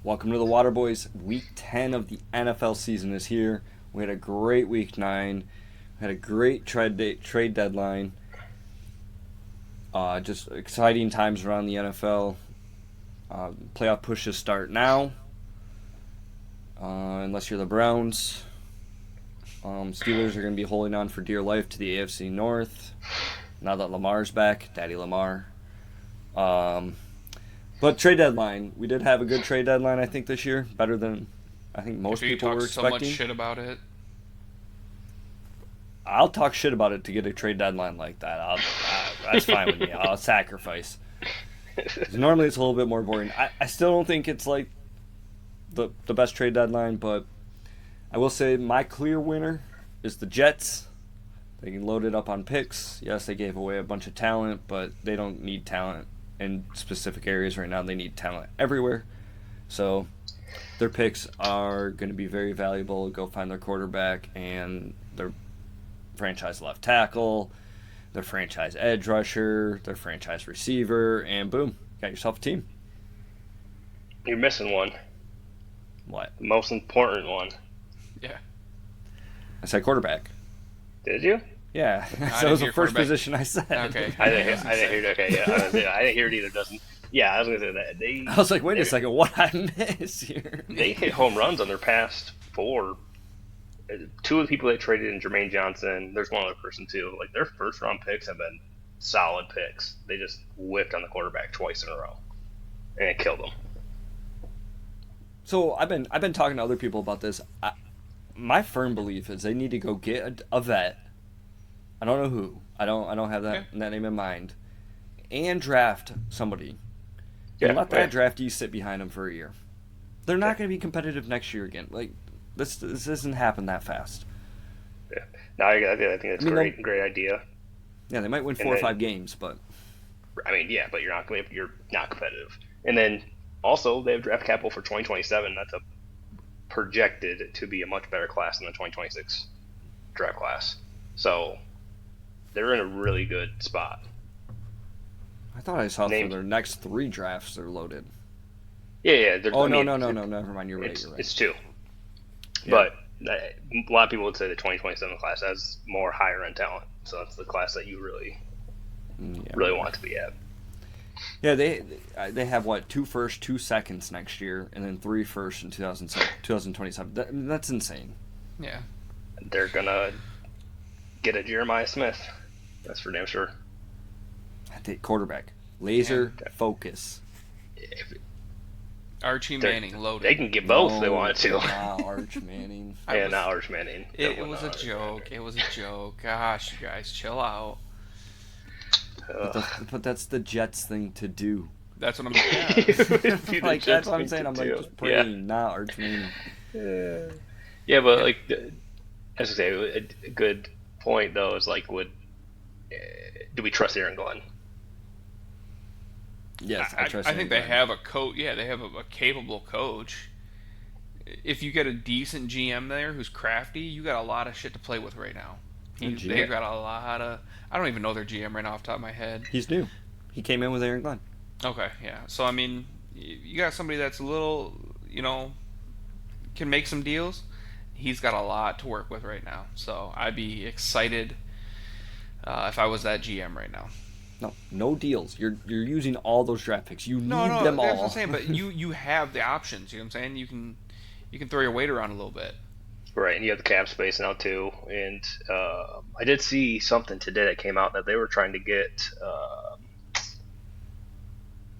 Welcome to the Water Boys. Week 10 of the NFL season is here. We had a great week 9. We had a great trade deadline. Just exciting times around the NFL. Playoff pushes start now. Unless you're the Browns. Steelers are going to be holding on for dear life to the AFC North. Now that Lamar's back. Daddy Lamar. But trade deadline, we did have a good trade deadline, I think, this year. Better than I think most people were expecting. So much shit about it. I'll talk shit about it to get a trade deadline like that. That's fine with me. I'll sacrifice. Normally it's a little bit more boring. I still don't think it's like the best trade deadline, but I will say my clear winner is the Jets. They can load it up on picks. Yes, they gave away a bunch of talent, but they don't need talent in specific areas right now. They need talent everywhere. So their picks are going to be very valuable. Go find their quarterback and their franchise left tackle, their franchise edge rusher, their franchise receiver, and boom, got yourself a team. You're missing one. What? The most important one. Yeah. I said quarterback. Did you? Yeah, so it was the first position I said. Okay. I didn't hear it. Okay, yeah. I didn't hear it either. I was going to say that. I was like, wait a second, what I miss here? They hit home runs on their past 4. Two of the people they traded in Jermaine Johnson. There's one other person too. Like their first round picks have been solid picks. They just whipped on the quarterback twice in a row, and it killed them. So I've been talking to other people about this. My firm belief is they need to go get a vet. I don't know who. I don't have that name in mind. And draft somebody. And let that draftee sit behind them for a year. They're not going to be competitive next year again. Like this doesn't happen that fast. Yeah. No, I think that's great idea. Yeah, they might win 4 or 5 games, but I mean, yeah, but you're not competitive. And then also they have draft capital for 2027. That's projected to be a much better class than the 2026 draft class. So they're in a really good spot. I thought I saw for their next 3 drafts they're loaded. Yeah. No, never mind. You're right. It's 2. Yeah. But a lot of people would say the 2027 class has more higher end talent. So that's the class that you really want to be at. Yeah, they have 2 firsts, 2 seconds next year, and then 3 firsts in 2027. That's insane. Yeah. They're gonna get a Jeremiah Smith. That's for damn sure. Quarterback. Laser focus. Archie Manning loaded. They can get both if they want to. Not Arch Manning. Not Arch Manning. It was a joke. It was a joke. Gosh, you guys, chill out. But that's the Jets thing to do. That's what I'm saying. Like that's what I'm saying. I'm like just praying, not Arch Manning. Yeah, but like, as I say, a good point though is like, do we trust Aaron Glenn? Yes, I trust. I think they have a coach. Yeah, they have a capable coach. If you get a decent GM there who's crafty, you got a lot of shit to play with right now. They've got a lot of. I don't even know their GM right now off the top of my head. He's new. He came in with Aaron Glenn. Okay, yeah. So I mean, you got somebody that's a little, can make some deals. He's got a lot to work with right now. So I'd be excited if I was that GM right now. No deals. You're using all those draft picks. You need them all. That's what I'm saying. But you have the options. You know what I'm saying? You can throw your weight around a little bit. Right, and you have the cap space now too. And I did see something today that came out that they were trying to get.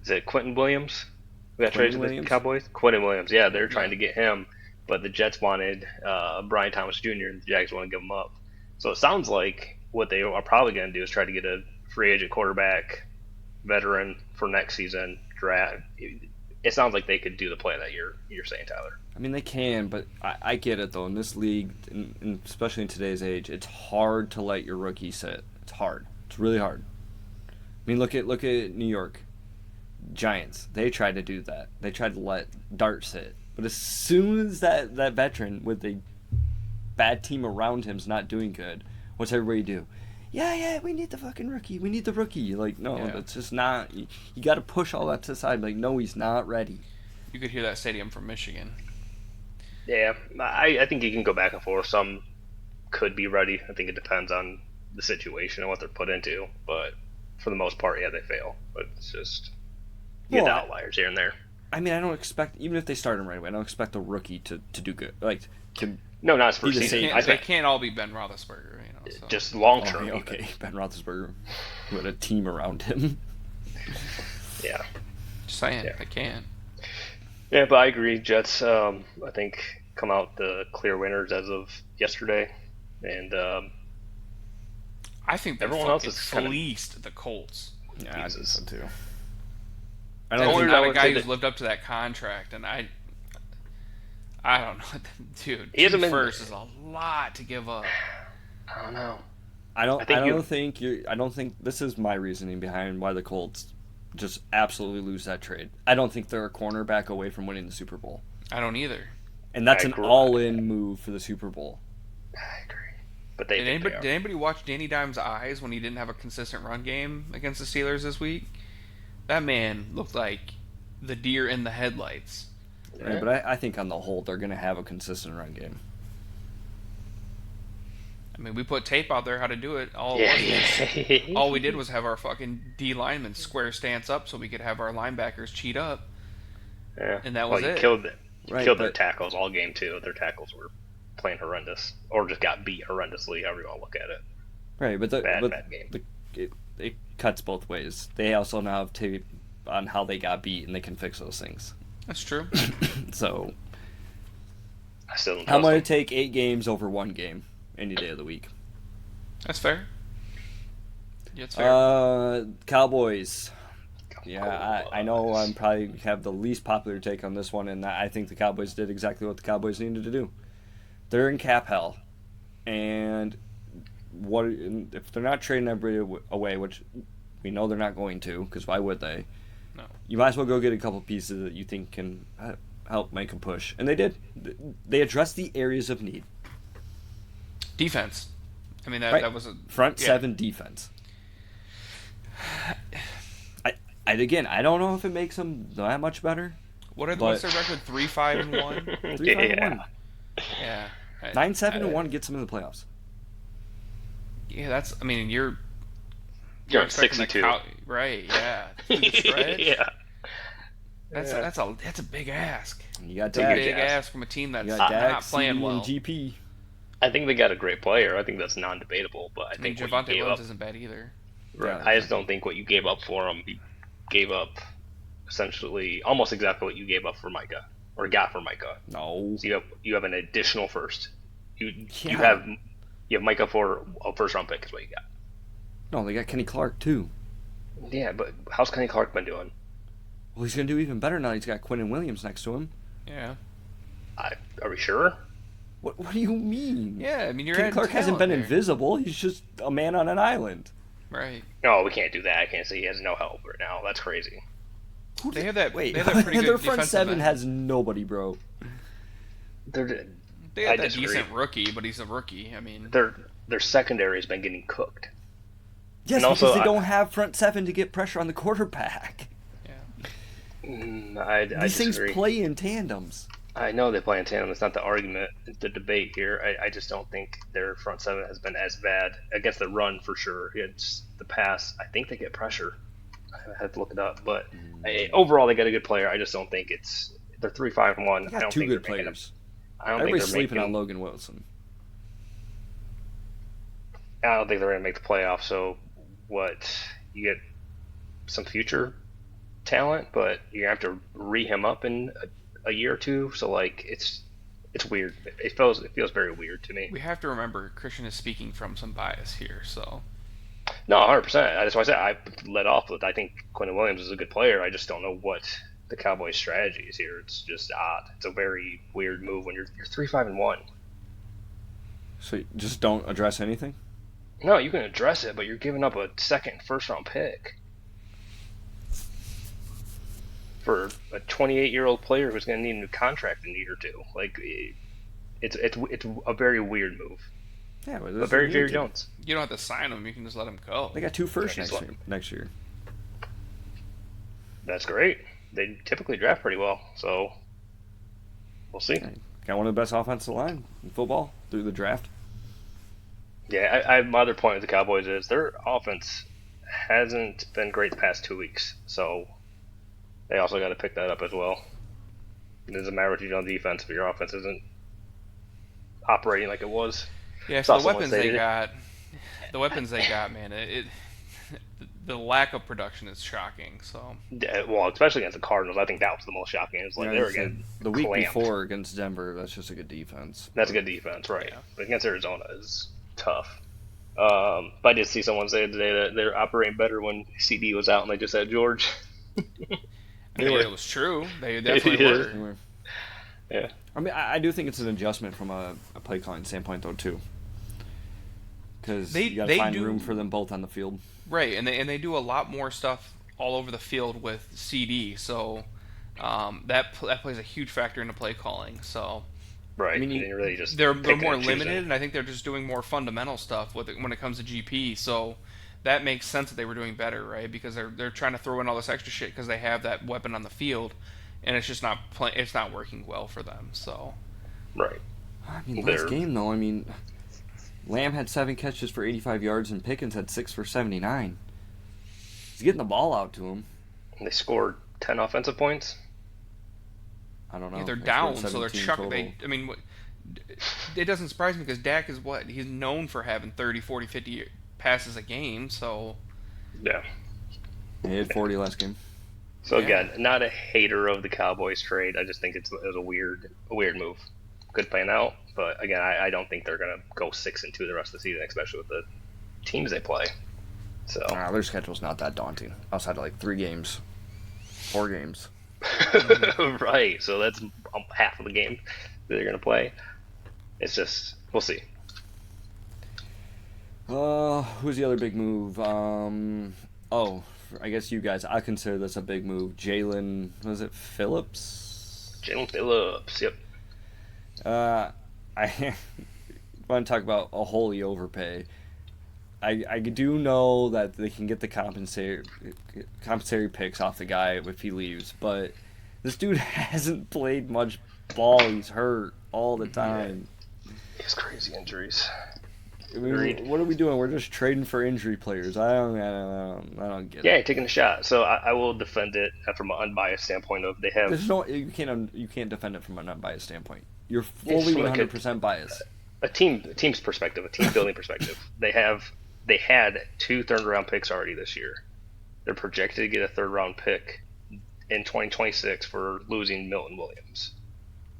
Is it Quentin Williams? We got traded to the Cowboys. Quentin Williams. Yeah, they're trying to get him, but the Jets wanted Brian Thomas Jr. and the Jags want to give him up. So it sounds like what they are probably going to do is try to get a free agent quarterback, veteran for next season draft. It sounds like they could do the play that you're saying, Tyler. I mean, they can, but I get it though. In this league, and especially in today's age, it's hard to let your rookie sit. It's hard. It's really hard. I mean, look at New York Giants. They tried to do that. They tried to let Dart sit, but as soon as that veteran with a bad team around him's not doing good, what's everybody do? Yeah, we need the fucking rookie. We need the rookie. Like, no, that's just not. You got to push all that to the side. Like, no, he's not ready. You could hear that stadium from Michigan. Yeah, I think you can go back and forth. Some could be ready. I think it depends on the situation and what they're put into. But for the most part, yeah, they fail. But it's just you get the outliers here and there. I mean, I don't expect, even if they start him right away, I don't expect a rookie to do good. Like, to No, not as Be first the season. same. They can't all be Ben Roethlisberger, So. Just long term. okay, Ben Roethlisberger with a team around him. Yeah. Just saying, Yeah. they can't. Yeah, but I agree. Jets, I think, come out the clear winners as of yesterday, and I think they Everyone else fucking is kinda- fleeced the Colts. Yeah, I think so too. I That's don't only think, I not a would guy say who's that- lived up to that contract, and I don't know, dude. He hasn't been- First is a lot to give up. I don't know. I don't think think this is my reasoning behind why the Colts just absolutely lose that trade. I don't think they're a cornerback away from winning the Super Bowl. I don't either. And that's I an agree. all-in move for the Super Bowl. I agree. But they Did think anybody, they are. did anybody watch Danny Dimes' eyes when he didn't have a consistent run game against the Steelers this week? That man looked like the deer in the headlights. Right, Yeah. but I think on the whole, they're going to have a consistent run game. I mean, we put tape out there how to do it. All we did was have our fucking D linemen square stance up so we could have our linebackers cheat up, Yeah. and that was you it. killed Right, killed their but- tackles all game too. Their tackles were playing horrendous, or just got beat horrendously. However you want to look at it. Right, but Bad game. it cuts both ways. They also now have tape on how they got beat, and they can fix those things. That's true. So, I still don't how trust might them. it take 8 games over 1 game any day of the week? That's fair. Yeah, it's fair. Cowboys. Yeah, I know I'm probably have the least popular take on this one, and I think the Cowboys did exactly what the Cowboys needed to do. They're in cap hell, and if they're not trading everybody away, which we know they're not going to, because why would they? No. You might as well go get a couple pieces that you think can help make a push, and they did. They addressed the areas of need. Defense. I mean, Right. that was a Front yeah. 7 defense. Again, I don't know if it makes them that much better. What's their record? 3-5-1. 3-5-1. Yeah. 9-7-1 gets them in the playoffs. Yeah, that's. I mean, you're You're at expecting the 62. right? Yeah. Through the stretch? Yeah. That's a big ask. You got a Big Dak. big ask from a team that's You got Dak, not playing CD, well. and GP. I think they got a great player. I think that's non-debatable. But I I mean, think what you Javante gave Williams up, isn't bad either. right, Yeah. I just don't think what you gave up for him. You gave up essentially almost exactly what you gave up for Micah or got for Micah. No. So you have an additional first. You Yeah. you have Micah for a first round pick is what you got. No, they got Kenny Clark, too. Yeah, but how's Kenny Clark been doing? Well, he's going to do even better now he's got Quinnen Williams next to him. Yeah. Are we sure? What do you mean? Yeah. I mean, you're Kenny adding Clark hasn't talent been there. invisible. He's just a man on an island. Right. No, we can't do that. I can't say he has no help right now. That's crazy. They have that. Wait, They have that pretty good their front defensive 7 end. has nobody, bro. They're They I have that disagree. decent rookie, but he's a rookie. I mean, their secondary has been getting cooked. Yes, And also, because they I- don't have front 7 to get pressure on the quarterback. yeah. I These things disagree. play in tandems. I know they play in tandem. It's not the argument, it's the debate here. I just don't think their front 7 has been as bad against the run for sure. It's the pass. I think they get pressure. I have to look it up, but overall they got a good player. I just don't think they're 3-5-1. They I got don't 2 think good they're making players. I don't Everybody's think they're sleeping making, on Logan Wilson. I don't think they're going to make the playoffs. So what? You get some future talent, but you have to re him up in a year or two. So like it's weird. It feels very weird to me. We have to remember Christian is speaking from some bias here, so No, 100%. That's why I said I led off with I think Quinnen Williams is a good player. I just don't know what the Cowboys' strategy is here. It's just odd. It's a very weird move when you're 3-5-1. So you just don't address anything? No, you can address it, but you're giving up a second, first round pick for a 28-year-old player who's going to need a new contract in a year or two. Like, it's a very weird move. Yeah, but But very Jerry Jones. you don't have to sign him. You can just let him go. They got 2 firsts Yeah, he's next year. That's great. they typically draft pretty well. So we'll see. Got one of the best offensive line in football through the draft. Yeah, my other point with the Cowboys is their offense hasn't been great the past 2 weeks. So they also got to pick that up as well. It doesn't matter what you do on defense if your offense isn't operating like it was. Yeah, so the weapons they got, man, the lack of production is shocking. So Yeah, well, especially against the Cardinals, I think that was the most shocking. It's like they were getting the week clamped. before against Denver. That's just a good defense. That's a good defense, right? Yeah. But against Arizona is tough. But I did see someone say today that they're operating better when CD was out and they just had George. I mean, it was true. They definitely were. Yeah. I mean, I do think it's an adjustment from a play calling standpoint, though, too. Because you got to find room for them both on the field. Right, and they do a lot more stuff all over the field with CD, so that plays a huge factor into play calling. So Right. I mean, and really just they're picking more and choosing. limited, and I think they're just doing more fundamental stuff when it comes to GP. So that makes sense that they were doing better, right? Because they're trying to throw in all this extra shit because they have that weapon on the field, and it's just it's not working well for them. So Right. I mean, They're- last game, though, I mean, Lamb had 7 catches for 85 yards, and Pickens had 6 for 79. He's getting the ball out to him. They scored 10 offensive points. I don't know. yeah, they're They down, scored so they're 17 chucking. total. I mean, it doesn't surprise me because Dak is what he's known for having 30, 40, 50 passes a game. So Yeah. He had 40 last game. So Yeah. again, not a hater of the Cowboys trade. I just think it was a weird move. Good plan out, but again, I don't think they're gonna go 6-2 the rest of the season, especially with the teams they play. So Their schedule's not that daunting. Outside of like 3 games, 4 games. right, so that's half of the game that they're gonna play. It's just we'll see. Who's the other big move? I guess you guys. I consider this a big move. Jalen, was it Phillips? Jalen Phillips, yep. I want to talk about a holy overpay. I do know that they can get the compensatory picks off the guy if he leaves, but this dude hasn't played much ball. He's hurt all the time. He has crazy injuries. I mean, Agreed. what are we doing? We're just trading for injury players. I don't get Yeah, it. taking a shot. So I will defend it from an unbiased standpoint of they have There's no you can't defend it from an unbiased standpoint. You're It's fully like a- 100% biased. a team's perspective, a team building perspective. They had 2 third-round picks already this year. They're projected to get a third-round pick in 2026 for losing Milton Williams.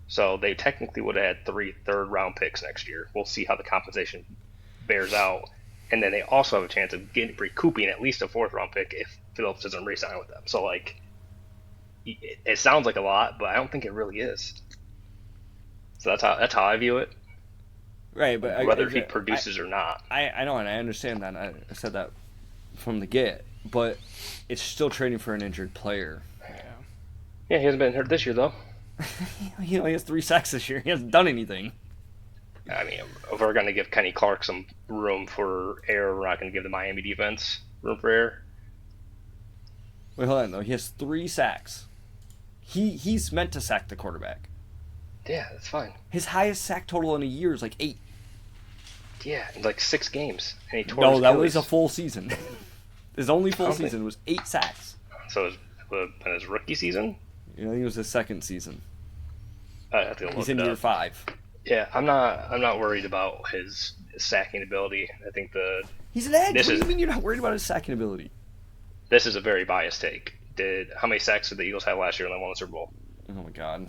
So they technically would have had 3 third-round picks next year. We'll see how the compensation bears out, and then they also have a chance of recouping at least a 4th-round pick if Phillips doesn't re-sign with them. So like, it sounds like a lot, but I don't think it really is. So that's how I view it. Right, but Whether he produces or not. I know, and I understand that. I said that from the get, but it's still trading for an injured player. Yeah, he hasn't been hurt this year though. He only has 3 sacks this year. He hasn't done anything. I mean, if we're going to give Kenny Clark some room for error, we're not going to give the Miami defense room for error. Wait, hold on though. He has 3 sacks. He's meant to sack the quarterback. Yeah, that's fine. His highest sack total in a year is like 8. Yeah, in like 6 games, and he tore No, his that Achilles. was a full season. His only full I don't think- season was 8 sacks. So in his rookie season, I think it was his 2nd season. I have to look He's it in up. year 5. Yeah, I'm not worried about his sacking ability. I think He's an edge. This What do is- you mean you're not worried about his sacking ability? this is a very biased take. How many sacks did the Eagles have last year when they won the Super Bowl? Oh my god.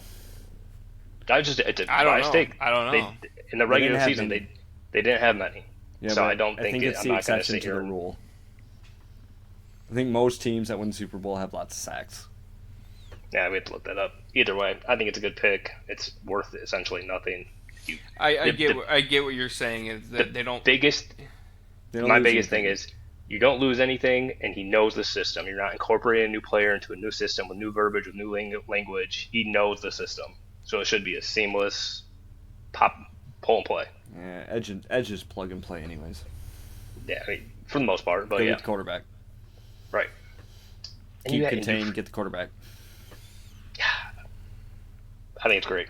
It's a I don't biased know. take. I don't know. In the regular have season, many. they didn't have many. Yeah, So but I don't think think it's I'm the not gonna exception sit to the here- rule. I think most teams that win the Super Bowl have lots of sacks. Yeah, we have to look that up. Either way, I think it's a good pick. It's worth essentially nothing. I The- get what you're saying is that they don't. Biggest They don't My lose biggest anything. thing is you don't lose anything, and he knows the system. You're not incorporating a new player into a new system with new verbiage, with new language. He knows the system, so it should be a seamless pull and play. Yeah, edge is plug and play anyways. Yeah, I mean, for the most part, but Go yeah, get the quarterback. right. And Keep you had- contained, get the quarterback. I think it's great.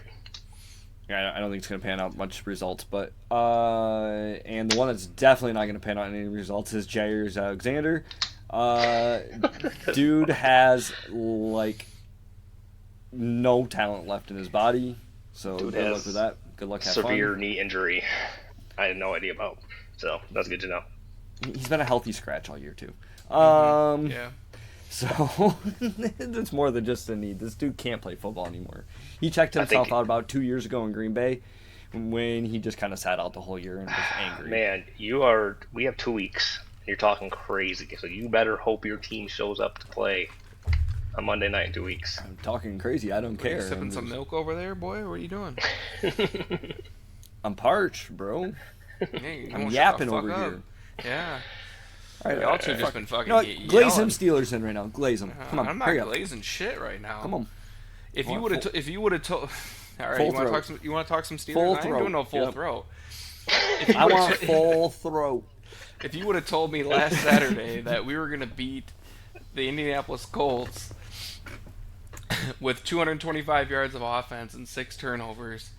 Yeah, I don't think it's going to pan out much results, but and the one that's definitely not going to pan out any results is Jairus Alexander. Dude has like no talent left in his body, so Dude good has luck with that. Good luck, have severe fun. knee injury. I had no idea about, so that's good to know. He's been a healthy scratch all year too. Yeah. So it's more than just a knee. This dude can't play football anymore. He checked himself out about 2 years ago in Green Bay when he just kind of sat out the whole year and was angry. Man, we have 2 weeks. You're talking crazy, so you better hope your team shows up to play on Monday night in 2 weeks. I'm talking crazy. I don't care. You sipping some milk over there, boy? What are you doing? I'm parched, bro. Hey, I'm yapping over here. Yeah. All right, Y'all two just been fucking glaze yelling. them Steelers in right now. Glaze them. Come on, I'm not hurry up. glazing shit right now. Come on. If you would have told, all right, you want to talk some Steelers? Full I ain't throat. doing no full Yep. throat. I want full throat. If you would have told me last Saturday that we were gonna beat the Indianapolis Colts with 225 yards of offense and 6 turnovers,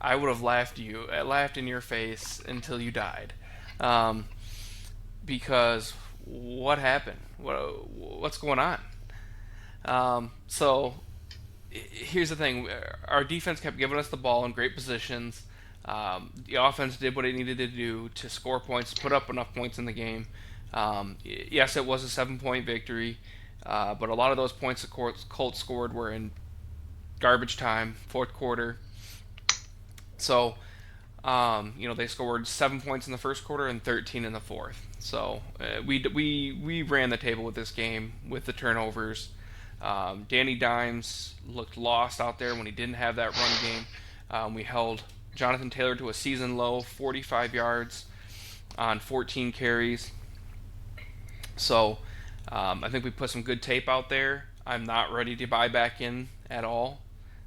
I would have laughed in your face until you died. Because what happened? What's going on? So here's the thing: our defense kept giving us the ball in great positions. The offense did what it needed to do to score points, put up enough points in the game. Yes, it was a 7-point victory, but a lot of those points the Colts scored were in garbage time, fourth quarter. So, they scored 7 points in the first quarter and 13 in the fourth. So we ran the table with this game with the turnovers. Danny Dimes looked lost out there when he didn't have that run game. We held Jonathan Taylor to a season low, 45 yards on 14 carries. So I think we put some good tape out there. I'm not ready to buy back in at all.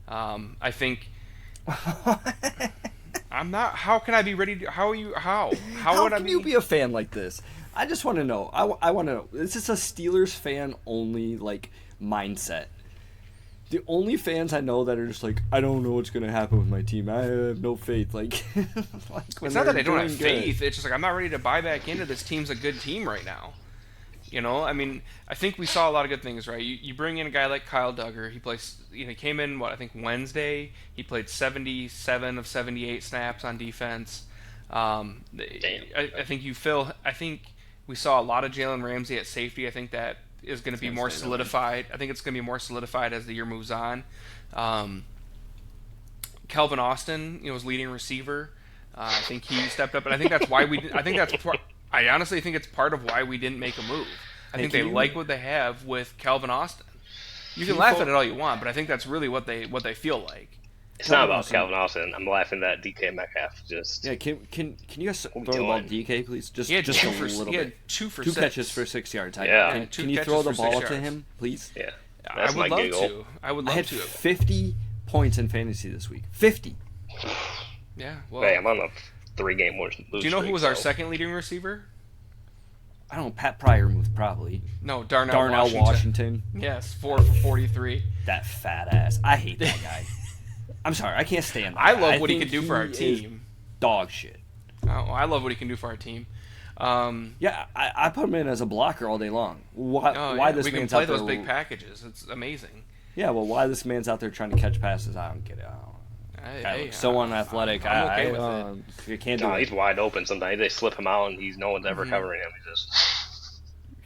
I think I'm not. How can I be ready to? How are you? How would I can you be a fan like this? I just want to know. I want to know. Is this a Steelers fan only mindset? The only fans I know that are just like, I don't know what's gonna happen with my team. I have no faith. It's not that I don't have faith. It's just I'm not ready to buy back into this team's a good team right now. I think we saw a lot of good things, right? You bring in a guy like Kyle Duggar. He plays. He came in Wednesday. He played 77 of 78 snaps on defense. I think I think we saw a lot of Jalen Ramsey at safety. I think that is going to be more solidified. I think it's going to be more solidified as the year moves on. Kelvin Austin, was leading receiver. I think he stepped up, and I think that's why I honestly think it's part of why we didn't make a move. I think they like what they have with Kelvin Austin. You can laugh at it all you want, but I think that's really what they feel like. It's not about Calvin Austin. I'm laughing at DK Metcalf. Just can you guys throw the ball to DK, please? Just a little bit. He had two catches for 6 yards. Yeah. Can you throw the ball to him, please? Yeah. I would love to. I had 50 points in fantasy this week. 50. Yeah. Well, hey, I'm on a 3-game losing streak. Do you know who was our second leading receiver? I don't know. Pat Fryermuth, probably. No, Darnell Washington. Yes, 4 for 43. That fat ass. I hate that guy. I'm sorry. I can't stand that I guy. love what he can do for our team. Dog shit. Oh, I love what he can do for our team. Yeah, I put him in as a blocker all day long. Why this we man's can play out there? those big packages. It's amazing. Yeah, well, why this man's out there trying to catch passes? I don't get it. So unathletic. I'm okay with it. You can't do it. He's wide open sometimes. They slip him out, and no one's ever covering him. He's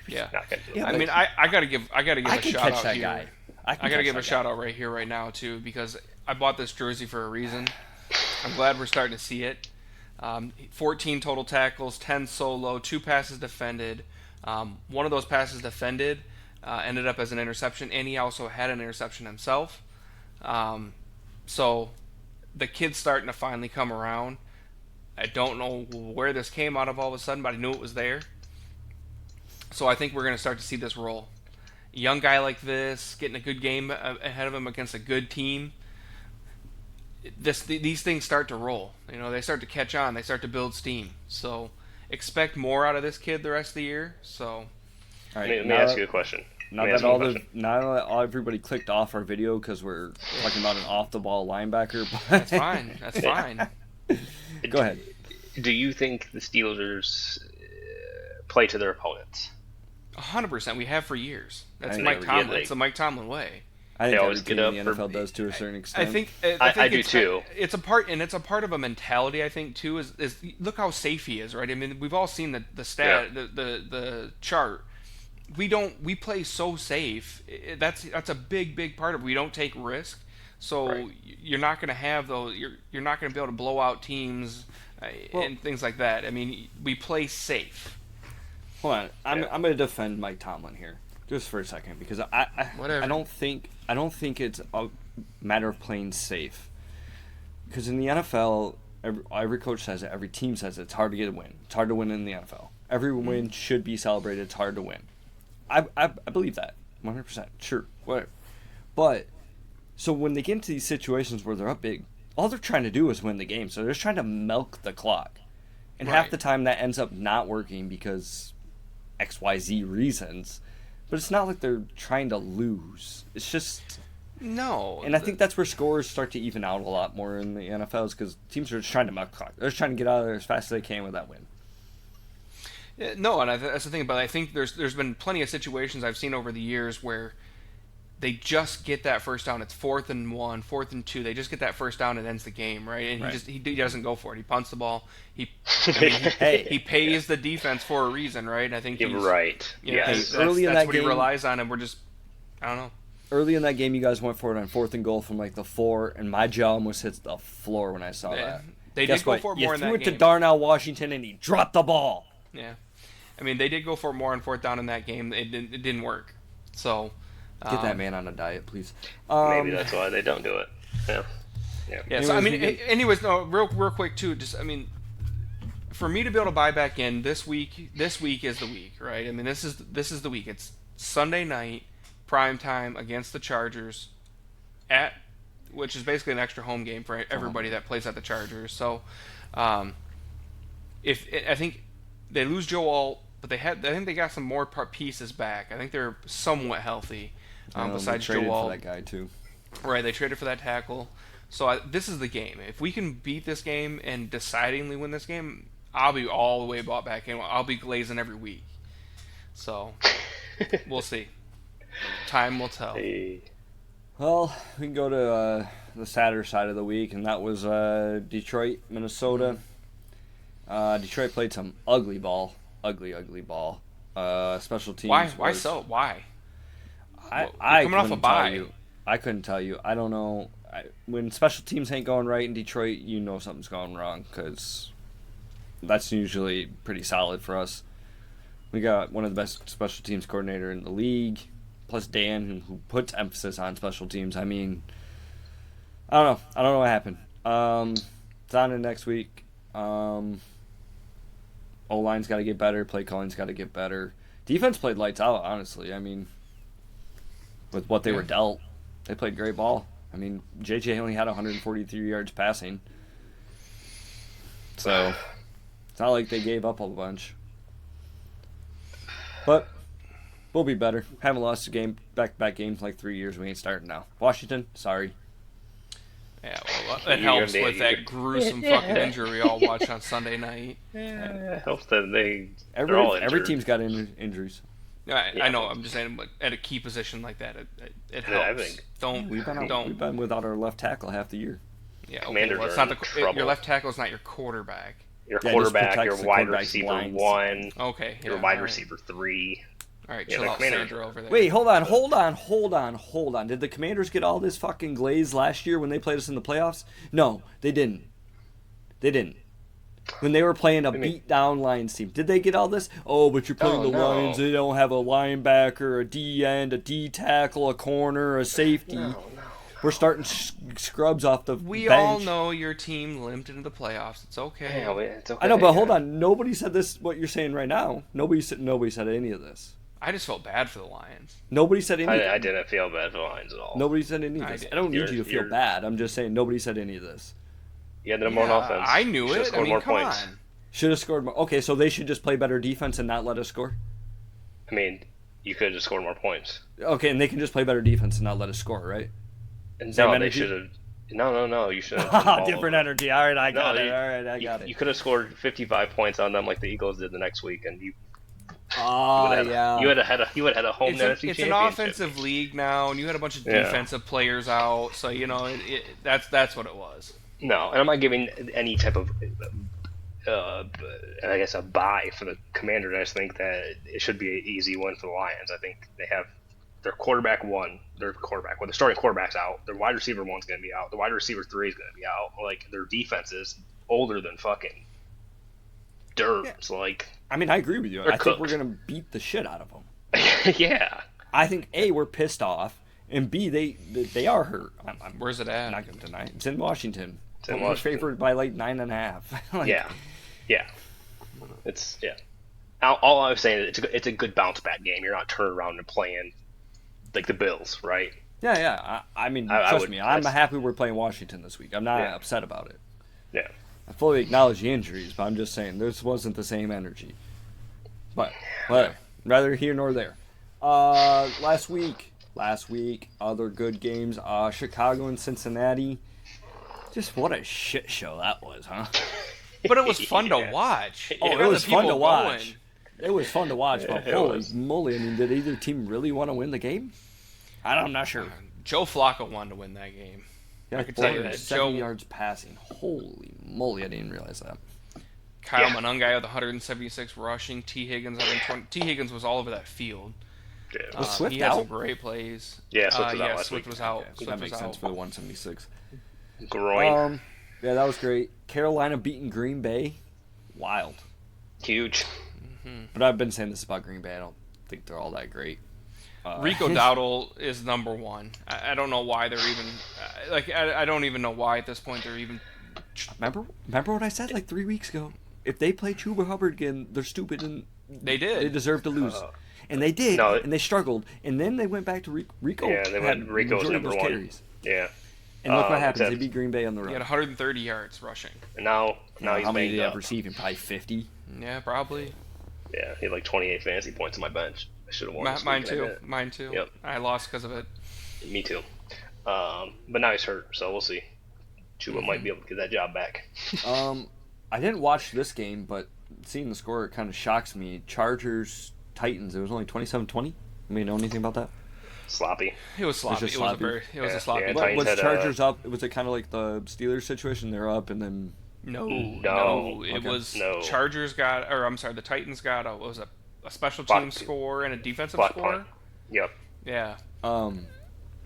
just not gonna do it. I mean, I gotta give a shout out here. Guy. I gotta give a shout out right here, right now, too, because I bought this jersey for a reason. I'm glad we're starting to see it. 14 total tackles, 10 solo, 2 passes defended. One of those passes defended ended up as an interception, and he also had an interception himself. So the kid's starting to finally come around. I don't know where this came out of all of a sudden, but I knew it was there. So I think we're going to start to see this roll. A young guy like this, getting a good game ahead of him against a good team, these things start to roll. They start to catch on. They start to build steam. So expect more out of this kid the rest of the year. So, all right, let me ask you a question. Not that everybody clicked off our video because we're talking about an off the ball linebacker. But That's fine. That's fine. Go ahead. Do you think the Steelers play to their opponents? 100%. We have for years. That's I Mike never Tomlin. get, like- It's the Mike Tomlin way. I They think always every get team up in the for- NFL does to a certain I extent. think I do it's, too. It's a part of a mentality. I think too is look how safe he is, right? I mean, we've all seen the stat, the chart. We play so safe. That's a big part of it. We don't take risk, so Right. you're not going to have those. You're not going to be able to blow out teams and things like that. I mean, we play safe. Hold on, I'm Yeah. going to defend Mike Tomlin here just for a second because Whatever. I don't think it's a matter of playing safe. Because in the NFL, every coach says it, every team says it, it's hard to get a win. It's hard to win in the NFL. Every win should be celebrated. It's hard to win. I believe that 100%. Sure, whatever. But so when they get into these situations where they're up big, all they're trying to do is win the game. So they're just trying to milk the clock, and half Right. the time that ends up not working because XYZ reasons. But it's not like they're trying to lose. It's just, No, and I think that's where scores start to even out a lot more in the NFL is because teams are just trying to milk the clock. They're just trying to get out of there as fast as they can with that win. No, and that's the thing. But I think there's been plenty of situations I've seen over the years where they just get that first down. It's 4th and 1, 4th and 2. They just get that first down and ends the game, right? And Right. he doesn't go for it. He punts the ball. He pays the defense for a reason, right? And I think he's Right. You know, Yes. that's, Early in that's that what game- he relies on, and we're just I don't know. Early in that game, you guys went for it on 4th and goal from like the 4, and my jaw almost hits the floor when I saw that. They Guess did go what? for it You more in threw that it game. to Darnell Washington, and he dropped the ball. Yeah, I mean they did go for it more on 4th down in that game. It didn't work. So Get that man on a diet, please. Maybe that's why they don't do it. Yeah. Yeah, so I Anyways, mean, anyways, no, real quick too. Just I mean, for me to be able to buy back in this week is the week, right? I mean, this is the week. It's Sunday night, prime time against the Chargers, which is basically an extra home game for everybody that plays at the Chargers. So, if I think they lose Joe Alt, but I think they got some more pieces back. I think they're somewhat healthy. Besides they traded Joe Alt, for that guy too. right? They traded for that tackle. So this is the game. If we can beat this game and decidingly win this game, I'll be all the way bought back in. I'll be glazing every week. So we'll see. Time will tell. Hey. Well, we can go to the sadder side of the week, and that was Detroit, Minnesota. Detroit played some ugly ball. Ugly ball. Special teams. Why so? Why? I coming off a couldn't bye. tell you. I couldn't tell you. I don't know. When special teams ain't going right in Detroit, you know something's going wrong because that's usually pretty solid for us. We got one of the best special teams coordinator in the league, plus Dan, who puts emphasis on special teams. I mean, I don't know. I don't know what happened. It's on to next week. O-line's got to get better. Play calling's got to get better. Defense played lights out, honestly. I mean, with what they were dealt, they played great ball. I mean, JJ only had 143 yards passing. So, it's not like they gave up a bunch. But, we'll be better. Haven't lost a game, back-to-back games in like 3 years. We ain't starting now. Washington, sorry. Yeah, well, it You're helps gonna be- with that gruesome fucking injury we all watched on Sunday night. Yeah, it helps that they're Every, all every injured. team's got injuries. I know. I'm just saying, but at a key position like that, it helps. Yeah, I think- We've Don't. been without our left tackle half the year. Yeah, okay. Commanders Well, it's are not in the trouble. your left tackle is not your quarterback. Your Yeah, just quarterback, protects your the wide quarterback's receiver blinds. 1, Okay. your yeah, wide all right. receiver 3. All right, Yeah, chill the out, Commanders- Sandra over there. Wait, hold on. Did the Commanders get all this fucking glaze last year when they played us in the playoffs? No, they didn't. When they were playing a beat-down Lions team. Did they get all this? Oh, but you're playing Oh, the no. Lions. They don't have a linebacker, a D-end, a D-tackle, a corner, a safety. No. We're starting scrubs off the We bench. all know your team limped into the playoffs. It's okay. Yeah, it's okay. I know, but hold on. Nobody said this, what you're saying right now. Nobody said any of this. I just felt bad for the Lions. Nobody said anything. I didn't feel bad for the Lions at all. Nobody said any of I this. did. I don't need You're- you to feel you're- bad. I'm just saying nobody said any of this. You had them on offense. I knew Should've it. I scored mean, more come points. on. Should have scored more. Okay, so they should just play better defense and not let us score? I mean, You could have just scored more points. Okay, and they can just play better defense and not let us score, right? And Same no, they energy? should have. No. You should have. Different energy. All right, I No, got it. you- All right, I got You it. could have scored 55 points on them like the Eagles did the next week, and you Oh, would have yeah. had a home It's NFC an championship. offensive league now, and you had a bunch of Yeah. defensive players out, so that's what it was. No, and I'm not giving any type of, I guess, a bye for the Commanders. I just think that it should be an easy win for the Lions. I think they have their quarterback one, their quarterback, well, the starting quarterback's out. Their wide receiver one's going to be out. The wide receiver three is going to be out. Like, their defense is older than fucking dirt. Yeah. So, like, I mean, I agree with you. They're I think we're cooked. going to beat the shit out of them. yeah. I think, A, we're pissed off, and B, they are hurt. I'm Where's it at? not going to deny it. It's in Washington. It's in We're Washington. favored by like 9.5. Like, Yeah. It's, yeah. All I was saying is it's a good bounce back game. You're not turning around and playing like the Bills, right? Yeah. I mean, I trust would- me, I'm that's- happy we're playing Washington this week. I'm not Yeah. upset about it. Yeah. I fully acknowledge the injuries, but I'm just saying this wasn't the same energy. But whatever. Neither here nor there. Last week, other good games. Chicago and Cincinnati. Just what a shit show that was, huh? But it was fun to Yeah. watch. Oh, You it got was the fun to people watch. going. It was fun to watch, but It holy was. moly! I mean, did either team really want to win the game? I'm not sure. Joe Flacco wanted to win that game. Yeah, I can tell you that. 470 Joe- yards passing. Holy moly! I didn't realize that. Kyle Yeah. Monangai with 176 rushing. T. Higgins 120. T. Higgins was all over that field. Yeah. Was Swift he had some out? great plays. Yeah, Swift was out yeah, last Swift week. was out. Okay, Swift that was makes sense out. for the 176. Groin. Yeah, that was great. Carolina beating Green Bay. Wild. Huge. But I've been saying this about Green Bay. I don't think they're all that great. Rico Dowdle is number one. I don't know why they're even I don't even know why at this point they're even. Remember what I said like 3 weeks ago? If they play Chuba Hubbard again, they're stupid and They they did. deserve to lose. And they did, No, and they struggled. And then they went back to Rico. Yeah, they went had Rico's majority of number those one. carries. Yeah. And look what happens. except- They beat Green Bay on the He road. had 130 yards rushing. And now he's How many banged did he have up. receiving? Probably 50. Yeah, probably. Yeah, he had like 28 fantasy points on my bench. I should have won. this Mine week, and I too. didn't. Mine too. Yep. I lost because of it. Me too. But now he's hurt, so we'll see. Chuba might be able to get that job back. I didn't watch this game, but seeing the score, it kind of shocks me. Chargers, Titans, it was only 27-20. I mean, know anything about that? Sloppy. It was sloppy. just It was a sloppy. very. It was Yeah, a sloppy. yeah, game. Titans Was had, Chargers up? Was it kind of like the Steelers situation? They're up, and then No, No. It Okay. was No. Chargers got, or I'm sorry, the Titans got what was a special Block- team score and a defensive block score. punt. Yep. Yeah,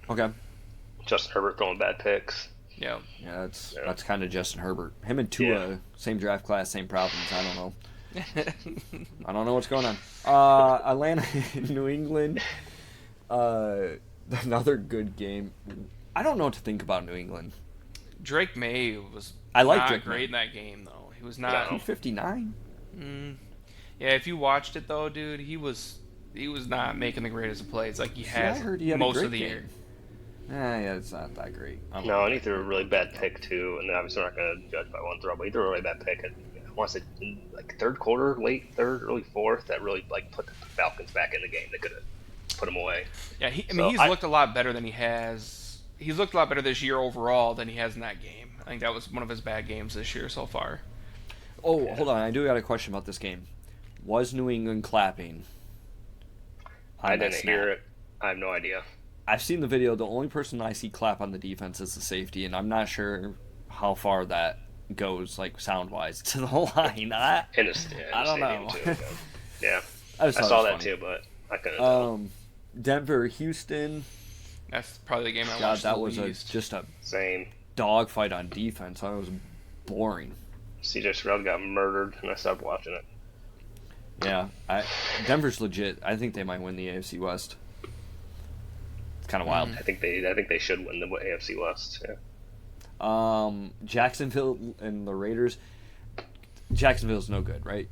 okay, Justin Herbert throwing bad picks. yeah. yeah, that's Yeah. that's kind of Justin Herbert. Him and Tua, Yeah. same draft class, same problems. I don't know. I don't know what's going on. Atlanta, New England, another good game. I don't know what to think about New England. Drake May was I like not Drake great May. in that game though. He was not. 259. Yeah, if you watched it though, dude, he was not making the greatest of plays like he I has heard he had a most great of the game. year. Yeah, it's not that great. I don't No, know. and he threw a really bad pick too. And obviously we're not going to judge by one throw, but he threw a really bad pick. And I want to say in, like third quarter, late third, early fourth, that really like put the Falcons back in the game. They could have put them away. Yeah, I mean So he's looked a lot better than he has. He's looked a lot better this year overall than he has in that game. I think that was one of his bad games this year so far. Oh, hold on. I do got a question about this game. Was New England clapping? I on that didn't snap? hear it. I have no idea. I've seen the video. The only person I see clap on the defense is the safety, and I'm not sure how far that goes, like sound wise, to the line. In the I don't stadium know. too. Yeah, I I just thought saw it that was too, but I couldn't. funny. Denver, Houston. That's probably the game I God, watched that the was least. just a Same. dogfight on defense. I was boring. CJ Stroud got murdered, and I stopped watching it. Yeah, Denver's legit. I think they might win the AFC West. It's kind of wild. I think they should win the AFC West. Yeah. Jacksonville and the Raiders. Jacksonville's no good, right?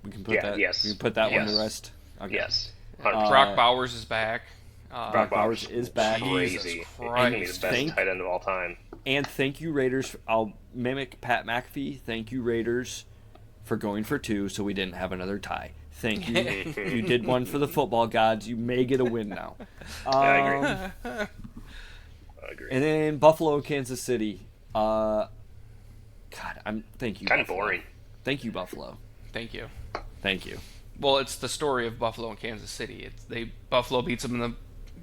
We can put Yeah, that. yes. We can put that one to Yes. rest. Okay. Yes. Brock Bowers is back. Brock Bowers is back. Jesus Crazy. He's Christ. gonna be the best Thank- tight end of all time. And thank you, Raiders. I'll mimic Pat McAfee. Thank you, Raiders, for going for two so we didn't have another tie. Thank you. You did one for the football gods. You may get a win now. I agree. And then Buffalo, Kansas City. God, thank you. Kind of Buffalo. boring. Thank you, Buffalo. Thank you. Thank you. Well, it's the story of Buffalo and Kansas City. Buffalo beats them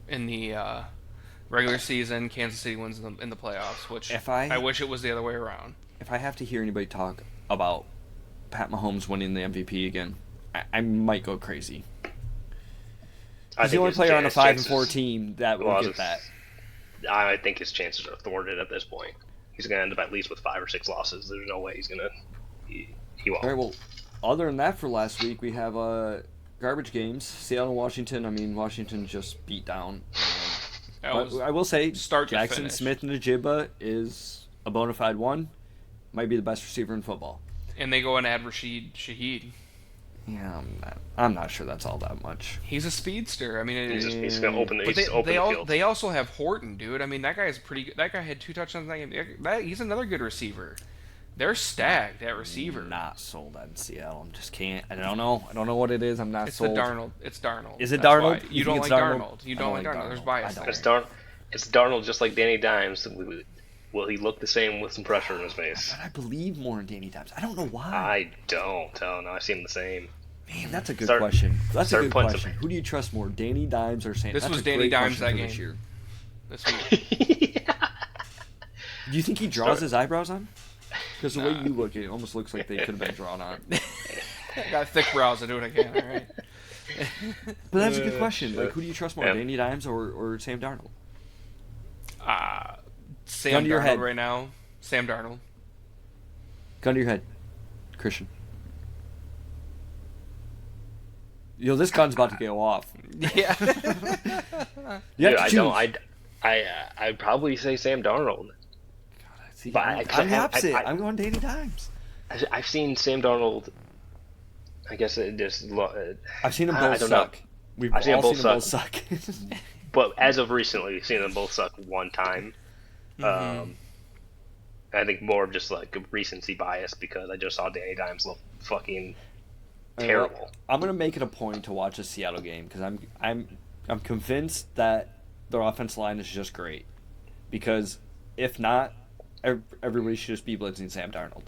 in the regular season. Kansas City wins in the playoffs, which I wish it was the other way around. If I have to hear anybody talk about Pat Mahomes winning the MVP again, I might go crazy. He's the only player on a 5-4 team that will get that. I think his chances are thwarted at this point. He's going to end up at least with 5 or 6 losses. There's no way he's going to. He won't. All right, well, other than that, for last week we have garbage games. Seattle, Washington. I mean, Washington just beat down. I will say, Jackson Smith-Njigba is a bona fide one. Might be the best receiver in football. And they go and add Rashid Shaheed. Yeah, I'm not sure that's all that much. He's a speedster. I mean, he's going to open the field. They also have Horton, dude. I mean, that guy is pretty good. That guy had 2 touchdowns in that game. He's another good receiver. They're stacked at receiver. Not sold on Seattle. I just can't. I don't know. I don't know what it is. I'm not sold. It's Darnold. Is it Darnold? You don't like Darnold. You don't like Darnold. There's bias there. It's Darnold, just like Danny Dimes. Will he look the same with some pressure in his face? But I believe more in Danny Dimes. I don't know why. I don't. Oh, no, I see him the same. Man, that's a good question. That's a good question. Who do you trust more, Danny Dimes or Sam? This was Danny Dimes that game. This week. Do you think he draws his eyebrows on? Because the way you look, it almost looks like they could have been drawn on. I got thick brows to do it again, all right? But that's a good question. Like, who do you trust more, Danny Dimes or Sam Darnold? Sam Darnold right now. Sam Darnold. Gun to your head, Christian. This gun's about to go off. Yeah. I'd probably say Sam Darnold. See, but I'm the opposite. I'm going Danny Dimes. I've seen Sam Darnold. I guess it just. I've seen them both suck. We've all seen them both suck. But as of recently, we've seen them both suck one time. Mm-hmm. I think more of just like a recency bias because I just saw Danny Dimes look fucking terrible. I'm gonna make it a point to watch a Seattle game because I'm convinced that their offensive line is just great. Because if not, everybody should just be blitzing Sam Darnold.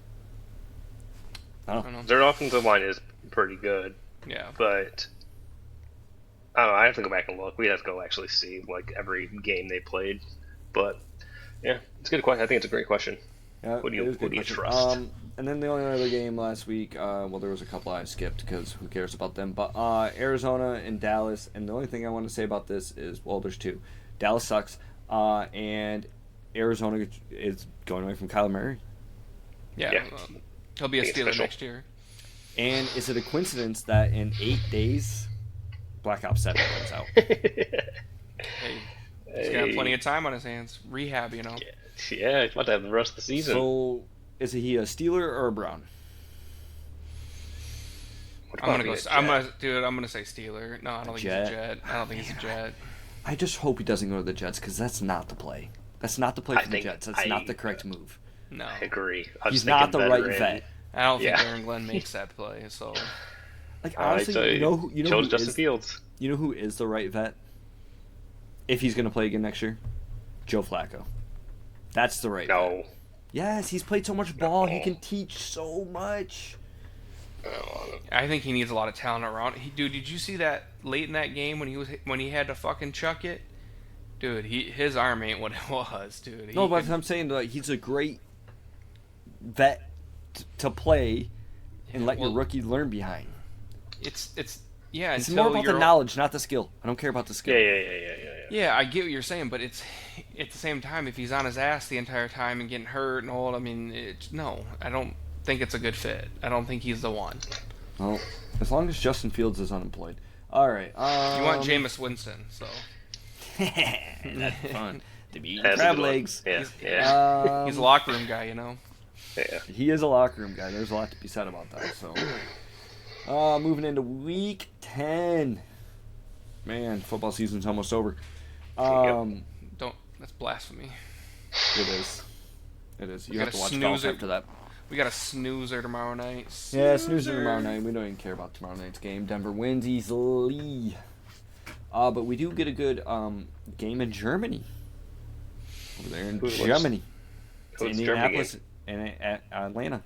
I don't know. Their offensive line is pretty good. Yeah. But I don't know. I have to go back and look. We have to go actually see like every game they played. But yeah, it's a good question. I think it's a great question. Yeah, what do you trust? And then the only other game last week, there was a couple I skipped because who cares about them. But Arizona and Dallas, and the only thing I want to say about this is, there's 2. Dallas sucks, and Arizona is going away from Kyler Murray. Yeah. He'll be a Steeler next year. And is it a coincidence that in 8 days, Black Ops 7 comes out? He's got plenty of time on his hands. Rehab, Yeah, he's about to have the rest of the season. So, is he a Steeler or a Brown? I'm gonna say Steeler. No, I don't think he's a Jet. I don't think he's a Jet. I just hope he doesn't go to the Jets because that's not the play. That's not the play for the Jets. That's not the correct move. No, I agree. He's not the right vet. I don't think Aaron Glenn makes that play. So, like honestly, you know who Justin Fields. You know who is the right vet? If he's going to play again next year, Joe Flacco. That's the right vet. Yes, he's played so much ball. He can teach so much. I think he needs a lot of talent around. Dude, did you see that late in that game when he had to fucking chuck it? Dude, his arm ain't what it was, dude. But I'm saying like he's a great vet to play and let your rookie learn behind. It's more about the knowledge, not the skill. I don't care about the skill. Yeah, I get what you're saying, but it's at the same time, if he's on his ass the entire time and getting hurt and all, I mean, no, I don't think it's a good fit. I don't think he's the one. Well, as long as Justin Fields is unemployed. All right. You want Jameis Winston, so. That's fun. To be eating crab legs. Yeah. He's a locker room guy, you know. Yeah. He is a locker room guy. There's a lot to be said about that. So, moving into week 10. Man, football season's almost over. That's blasphemy. It is. You have to watch golf after that. We got a snoozer tomorrow night. Yeah, snoozer tomorrow night. We don't even care about tomorrow night's game. Denver wins easily. But we do get a good game in Germany. Over there in Germany. It's Indianapolis and Atlanta.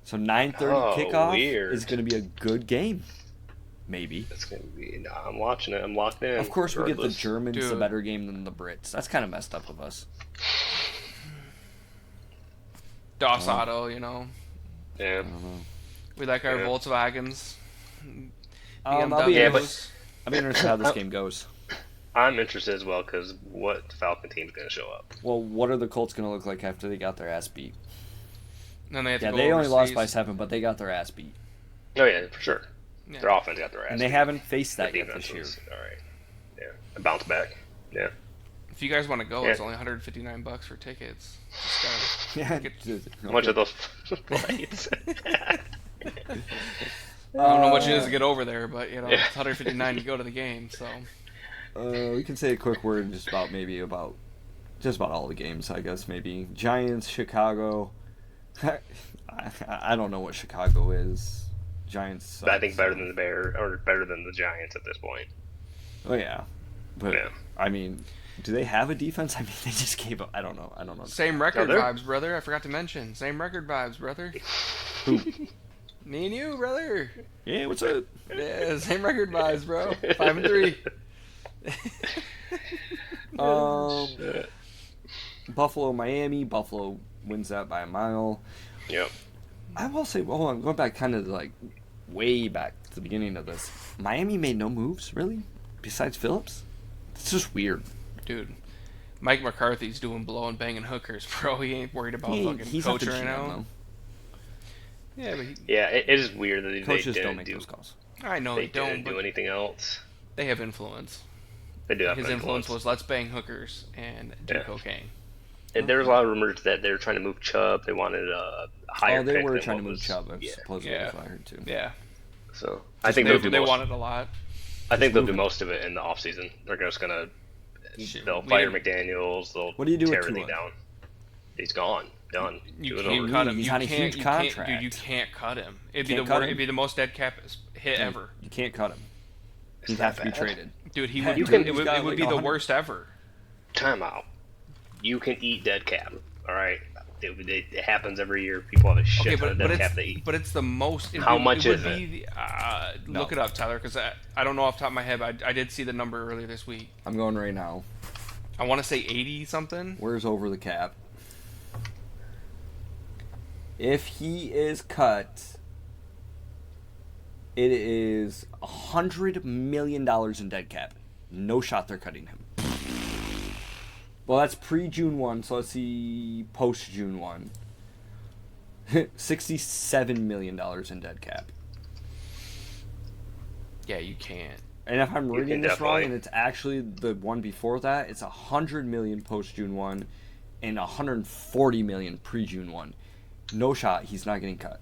So 9:30 kickoff is going to be a good game. Maybe. It's going to be. No, I'm watching it. I'm locked in. Of course, we get the Germans a better game than the Brits. That's kind of messed up of us. DOS Auto, you know. Yeah. I don't know. We like our Volkswagens. I'll be interested how this game goes. I'm interested as well because what Falcon team is going to show up? Well, what are the Colts going to look like after they got their ass beat? Then they have to go they only lost overseas. by 7, but they got their ass beat. Oh yeah, for sure. Yeah. Their offense got their ass. And they beat. haven't faced that Their yet this year. defense was- All right. Yeah. A bounce back. Yeah. If you guys want to go, Yeah. it's only $159 for tickets. Just Yeah. How much are those flights? I don't know what it is to get over there, but you know, Yeah. it's $159 to go to the game. So We can say a quick word just about all the games, I guess. Maybe Giants, Chicago. I don't know what Chicago is. Giants. I think better than the Bears or better than the Giants at this point. Oh yeah, but Yeah. I mean, do they have a defense? I mean, they just gave up. I don't know. same record they're- vibes, brother. I forgot to mention. Same record vibes, brother. Who? Me and you, brother. Yeah, what's up? Yeah, same record vibes, bro. 5-3. Buffalo, Miami. Buffalo wins that by a mile. Yep. I will say, hold on, going back kind of like way back to the beginning of this. Miami made no moves, really, besides Phillips. It's just weird. Dude, Mike McCarthy's doing blow and banging hookers, bro. He ain't worried about fucking He's not the coaching right GM, now. though. Yeah, but Yeah, it is weird that they Coaches didn't don't make do, those calls. I know They they don't, didn't do but anything else. they have influence. They do have His influence was let's bang hookers and do Yeah. cocaine. And there was a lot of rumors that they were trying to move Chubb. They wanted a higher. Oh, they pick were than trying to what move was- Chubb. Yeah. Supposedly, Yeah. that's what I heard too. Yeah, So I think they'll do they most. wanted a lot. I think they'll do moving. most of it in the offseason. They're just gonna. Shit, They'll we fire didn't- McDaniels. They'll What do you do with tear everything Tua? down. He's gone. Done. You Do it can't over. cut him. He's You on a can't- huge you can't- contract. Dude, you can't cut him. It'd Can't be cut him? it'd be the most dead cap hit ever. You can't cut him. It's He'd not have to be bad. traded. Dude, he Yeah, would. you It can- would, he's it got would like be the 100. worst ever. Time out. You can eat dead cap. All right. It happens every year. People have a shit Okay, ton of but dead cap they eat. it's the most. How much is it? Be, No. Look it up, Tyler, because I don't know off the top of my head. But I did see the number earlier this week. I'm going right now. I want to say 80 something. Where's over the cap? If he is cut, it is $100 million in dead cap. No shot they're cutting him. Well, that's pre-June 1, so let's see post-June 1. $67 million in dead cap. Yeah, you can't. And if I'm You reading can this wrong, definitely- and it's actually the one before that, it's $100 million post-June 1 and $140 million pre-June 1. No shot, he's not getting cut.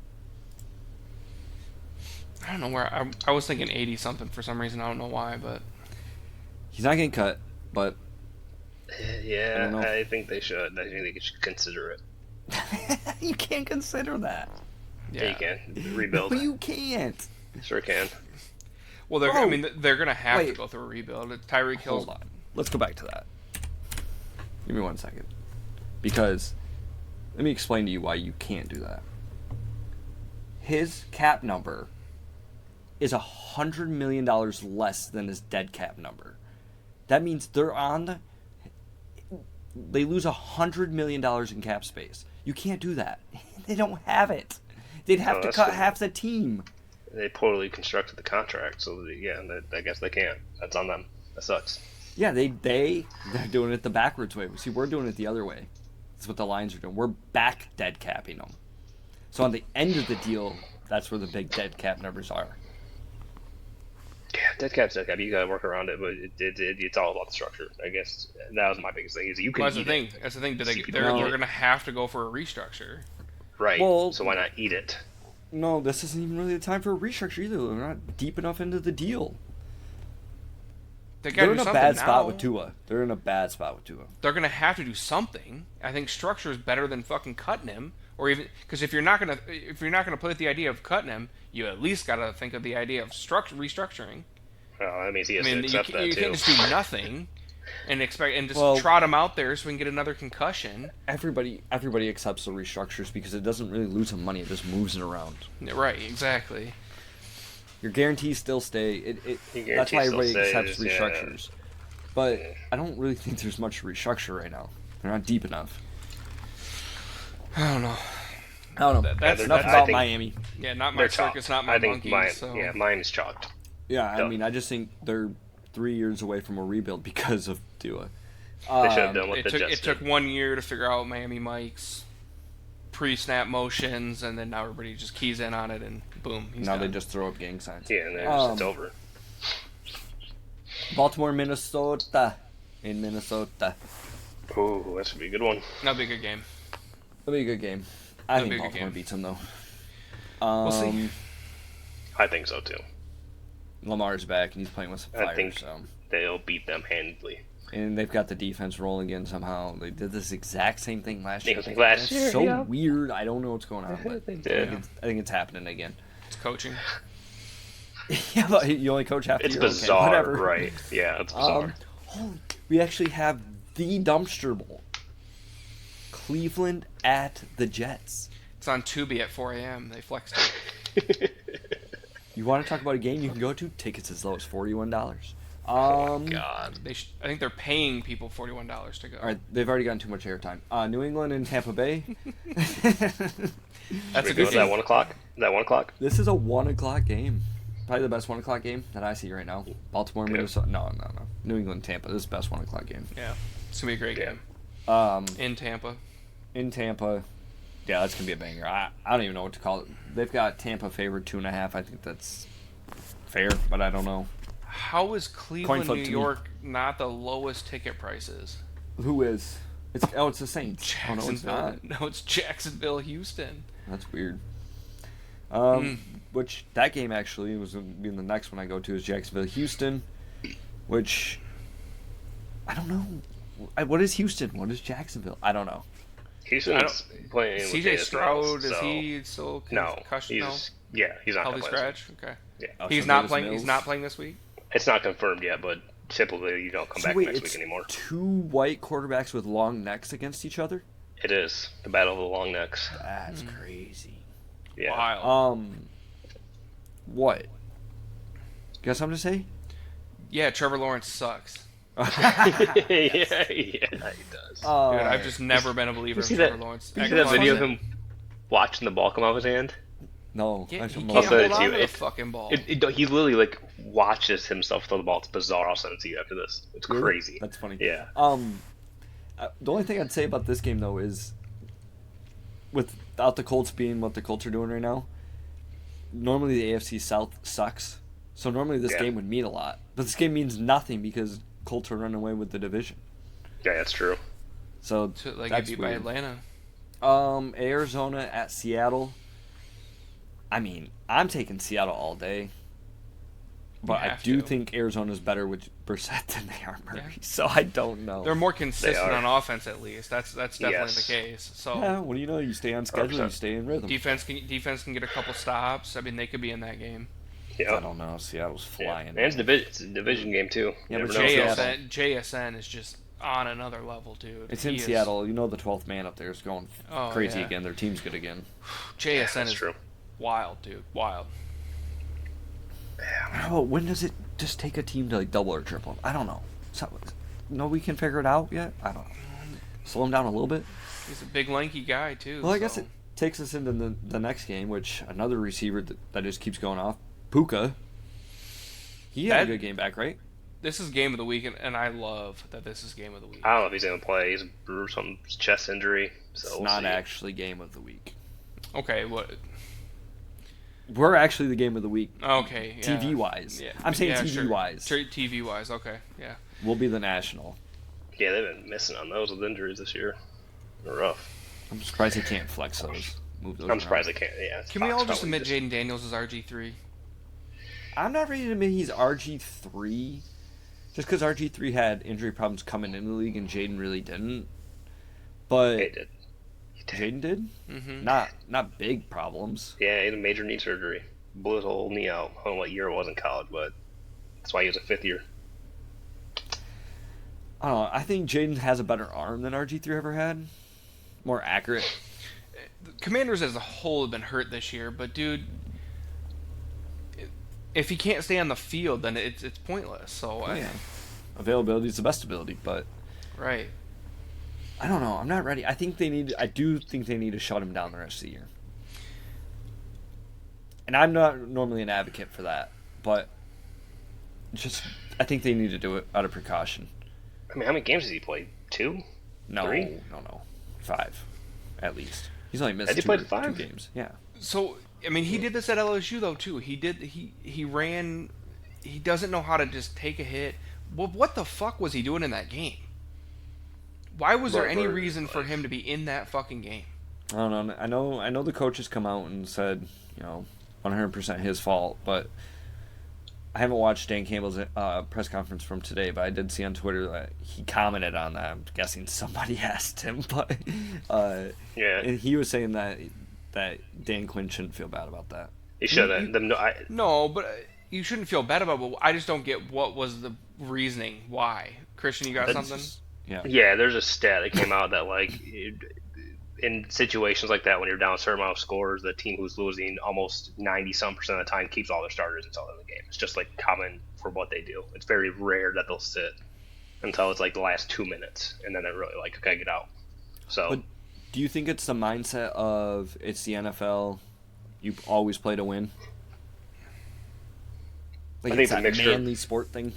I don't know where I was thinking 80 something for some reason. I don't know why, but He's not getting cut, but Yeah, I don't know. I think they should. I think they should consider it. you can't consider that. Yeah, you yeah. can rebuild. No, you can't. Sure can. Well, I Bro, mean, they're gonna have to wait. go through a rebuild. Tyreek Hill's. Hold on. Let's go back to that. Give me 1 second. Because let me explain to you why you can't do that. His cap number is $100 million less than his dead cap number. That means they lose $100 million in cap space. You can't do that. They don't have it. They'd have No, to that's cut good. half the team. They poorly constructed the contract, so I guess they can't. That's on them. That sucks. Yeah, they're doing it the backwards way. See, we're doing it the other way. That's what the Lions are doing. We're back dead capping them. So on the end of the deal, that's where the big dead cap numbers are. Yeah, dead cap's dead cap. You gotta work around it, but it's all about the structure. I guess that was my biggest thing. Is you can Well, that's the eat it. thing. That's the thing. See, They're no. gonna have to go for a restructure. Right. Well- so why not eat it? No, this isn't even really the time for a restructure either. They're not deep enough into the deal. They They're gotta in do a something bad now. spot with Tua. They're gonna have to do something. They're gonna have to do something. I think structure is better than fucking cutting him or even because if you're not gonna play with the idea of cutting him, you at least gotta think of the idea of restructuring. Well, that means he I has to mean, accept that you too. can't just do nothing and expect and just Well- trot him out there so we can get another concussion. Everybody accepts the restructures because it doesn't really lose them money. It just moves it around. Right, exactly. Your guarantees still stay. Your That's why guarantee everybody still accepts stays, yeah. restructures. But I don't really think there's much to restructure right now. They're not deep enough. I don't know. I don't know. That's- Enough I about think- Miami. Yeah, not my They're circus, chalked. not my I think monkeys. So. Miami's chalked. Yeah, I Done. mean, I just think they're 3 years away from a rebuild because of Tua. They should have done what It the took Jets it took did. 1 year to figure out Miami Mike's pre-snap motions, and then now everybody just keys in on it, and boom, he's Now done. they just throw up gang signs. Yeah, and then it's over. Baltimore, Minnesota. In Minnesota. Ooh, that should be a good one. That'll be a good game. It'll be a good game. I That'll think be a good Baltimore game. beats them, though. We'll see. I think so too. Lamar's back, and he's playing with some fire, I think so... they'll beat them handily. And they've got the defense rolling again somehow. They did this exact same thing last year. It was last It's year, so yeah. weird. I don't know what's going on, but Yeah. I think it's happening again. It's coaching. Yeah, but you only coach half the It's year. Okay, bizarre, whatever. right? Yeah, it's bizarre. We actually have the dumpster bowl. Cleveland at the Jets. It's on Tubi at 4 a.m. They flexed it. You want to talk about a game you can go to? Tickets as low as $41. God. I think they're paying people $41 to go. All right, they've already gotten too much airtime. New England and Tampa Bay. That's a Is good that game. 1 o'clock? Is that 1 o'clock? This is a 1 o'clock game. Probably the best 1 o'clock game that I see right now. Baltimore, Yeah. Minnesota. No. New England, Tampa. This is the best 1 o'clock game. Yeah, it's gonna be a great Yeah. game in Tampa. In Tampa. Yeah, that's going to be a banger. I don't even know what to call it. They've got Tampa favored 2.5. I think that's fair, but I don't know. How is Cleveland, flip New to me. York not the lowest ticket prices? Who is? It's the Saints. Oh, no, it's not. No, it's Jacksonville, Houston. That's weird. Which that game actually was going to be the next one I go to is Jacksonville, Houston, which I don't know. What is Houston? What is Jacksonville? I don't know. Houston's playing with CJ Jada Stroud, Mills, is so- he still No, concussion? he's he's not Healthy gonna play this scratch. Okay. week. Yeah, Oh, He's so not Davis playing. Mills. He's not playing this week. it's not confirmed yet, but typically you don't come back wait, next it's week anymore. two white quarterbacks with long necks against each other? It is the battle of the long necks. That's crazy. Yeah, Wild. What? Got something to say? Yeah, Trevor Lawrence sucks. yeah, he does. Dude, I've just never been a believer You in see Trevor that- Lawrence. You see Everyone that video of said- him watching the ball come out of his hand? No. Yeah, I he don't can't know. send it hold to you. on to the It- fucking ball. He literally like watches himself throw the ball. It's bizarre. I'll send it to you after this. It's Really? crazy. That's funny. Yeah. The only thing I'd say about this game though is, without the Colts being what the Colts are doing right now, normally the AFC South sucks. So normally this Yeah. game would mean a lot, but this game means nothing because Colts are running away with the division. Yeah, that's true. So To, like, that's get beat by weird. Atlanta. Arizona at Seattle. I mean, I'm taking Seattle all day. But You I have do to. think Arizona's better with Brissett than they are Murray. Yeah. So I don't know. They're more consistent are. on offense, at least. That's definitely Yes. the case. So Yeah, what do you know? You stay on schedule, you 100%. stay in rhythm. defense can get a couple stops. I mean, they could be in that game. Yeah. I don't know. Seattle's Yeah. flying. And it's a division game too. Yeah, You but never know. Seattle. JSN is just on another level, dude. It's in He is- Seattle. You know the 12th man up there is going Oh, crazy yeah. again. Their team's good again. JSN That's is true. wild, dude. Wild. Oh, when does it just take a team to like double or triple? I don't know. Nobody can figure it out yet. I don't know. Slow him down a little bit. He's a big, lanky guy, too. Well, I guess so- it takes us into the next game, which another receiver that just keeps going off, Puka. He had a That- good game back, right? This is game of the week, and I love that this is game of the week. I don't know if he's gonna play. He's bruised some chest injury, so It's we'll not see. actually game of the week. Okay, what? We're actually the game of the week. Okay, yeah. TV wise. Yeah. I'm saying yeah, TV sure. wise. TV wise, okay, yeah. We'll be the national. Yeah, they've been missing on those with injuries this year. They're rough. I'm surprised they can't flex those. Move those. I'm surprised they can't. Yeah. Can we all just probably admit Jaden Daniels is RG3? I'm not ready to admit he's RG3. Just because RG3 had injury problems coming into the league and Jaden really didn't. But They did. Jaden did? Mm-hmm. Not big problems. Yeah, he had a major knee surgery. Blew his whole knee out. I don't know what year it was in college, but that's why he was a 5th year. I don't know. I think Jaden has a better arm than RG3 ever had. More accurate. The Commanders as a whole have been hurt this year, but dude, if he can't stay on the field, then it's pointless. So Availability is the best ability, but right. I don't know. I'm not ready. I do think they need to shut him down the rest of the year. And I'm not normally an advocate for that, but I think they need to do it out of precaution. I mean, how many games has he played? 2? No, 3? no. 5, at least. He's only missed Has he played 5? 2 games. Yeah. So I mean, he did this at LSU though too. He ran. He doesn't know how to just take a hit. Well, what the fuck was he doing in that game? Why was there any reason for him to be in that fucking game? I don't know. I know the coaches come out and said, 100% his fault, but I haven't watched Dan Campbell's press conference from today, but I did see on Twitter that he commented on that. I'm guessing somebody asked him, but yeah, and he was saying that Dan Quinn shouldn't feel bad about that. He shouldn't. No, but you shouldn't feel bad about it. But I just don't get what was the reasoning. Why? Christian, you got something? Yeah, there's a stat that came out that, like, in situations like that, when you're down a certain amount of scores, the team who's losing almost 90-some% of the time keeps all their starters until the end of the game. It's just, like, common for what they do. It's very rare that they'll sit until it's, like, the last 2 minutes, and then they're really like, okay, get out. So, but do you think it's the mindset of it's the NFL, you always play to win? Like, I think it's that manly sport thing?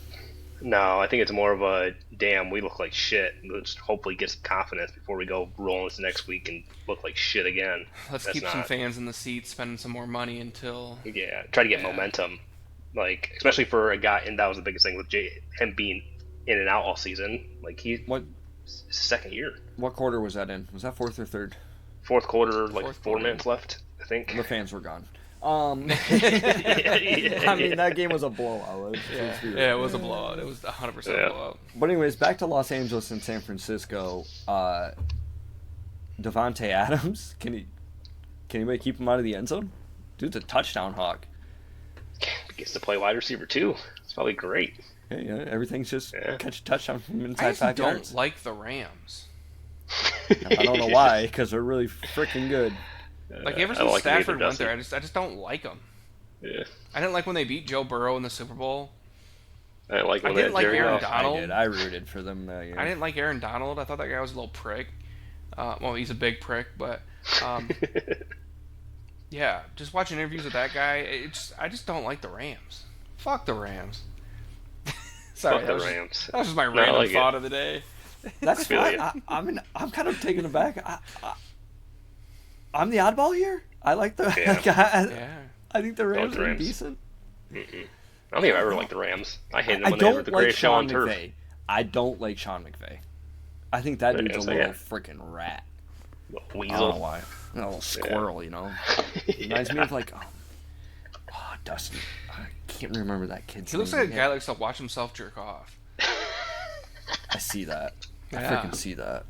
No, I think it's more of a, damn, we look like shit. Let's hopefully get some confidence before we go rolling this next week and look like shit again. Let's keep some fans in the seats, spending some more money until... Yeah, try to get momentum. Like, especially for a guy, and that was the biggest thing with him being in and out all season. Like, second year. What quarter was that in? Was that fourth or third? Fourth quarter, like 4 minutes left, I think. The fans were gone. I mean, that game was a blowout. It was a blowout. It was 100% a blowout. But anyways, back to Los Angeles and San Francisco. Devontae Adams, can anybody keep him out of the end zone? Dude's a touchdown hawk. Gets to play wide receiver too. It's probably great. Yeah, everything's just catch a touchdown from inside 5 yards. I don't like the Rams. I don't know why, because they're really freaking good. Like, ever since Stafford went there, I just don't like them. Yeah. I didn't like when they beat Joe Burrow in the Super Bowl. I didn't like when Aaron Donald. I rooted for them that year. I didn't like Aaron Donald. I thought that guy was a little prick. Well, he's a big prick, but yeah, just watching interviews with that guy, I just don't like the Rams. Fuck the Rams. Sorry, Fuck the Rams. That was just my random thought of the day. That's fine. I'm kind of taken aback. I'm the oddball here. I like the guy. I think the Rams are decent. I don't think I've ever liked the Rams. I hated them when they were the greatest show on turf. I don't like Sean McVay. I think that dude's a little freaking rat. Weasel. I don't know why. A little squirrel, Reminds me of like, Dustin. I can't remember that kid's name. He looks like a guy that likes to watch himself jerk off. I see that. I freaking see that.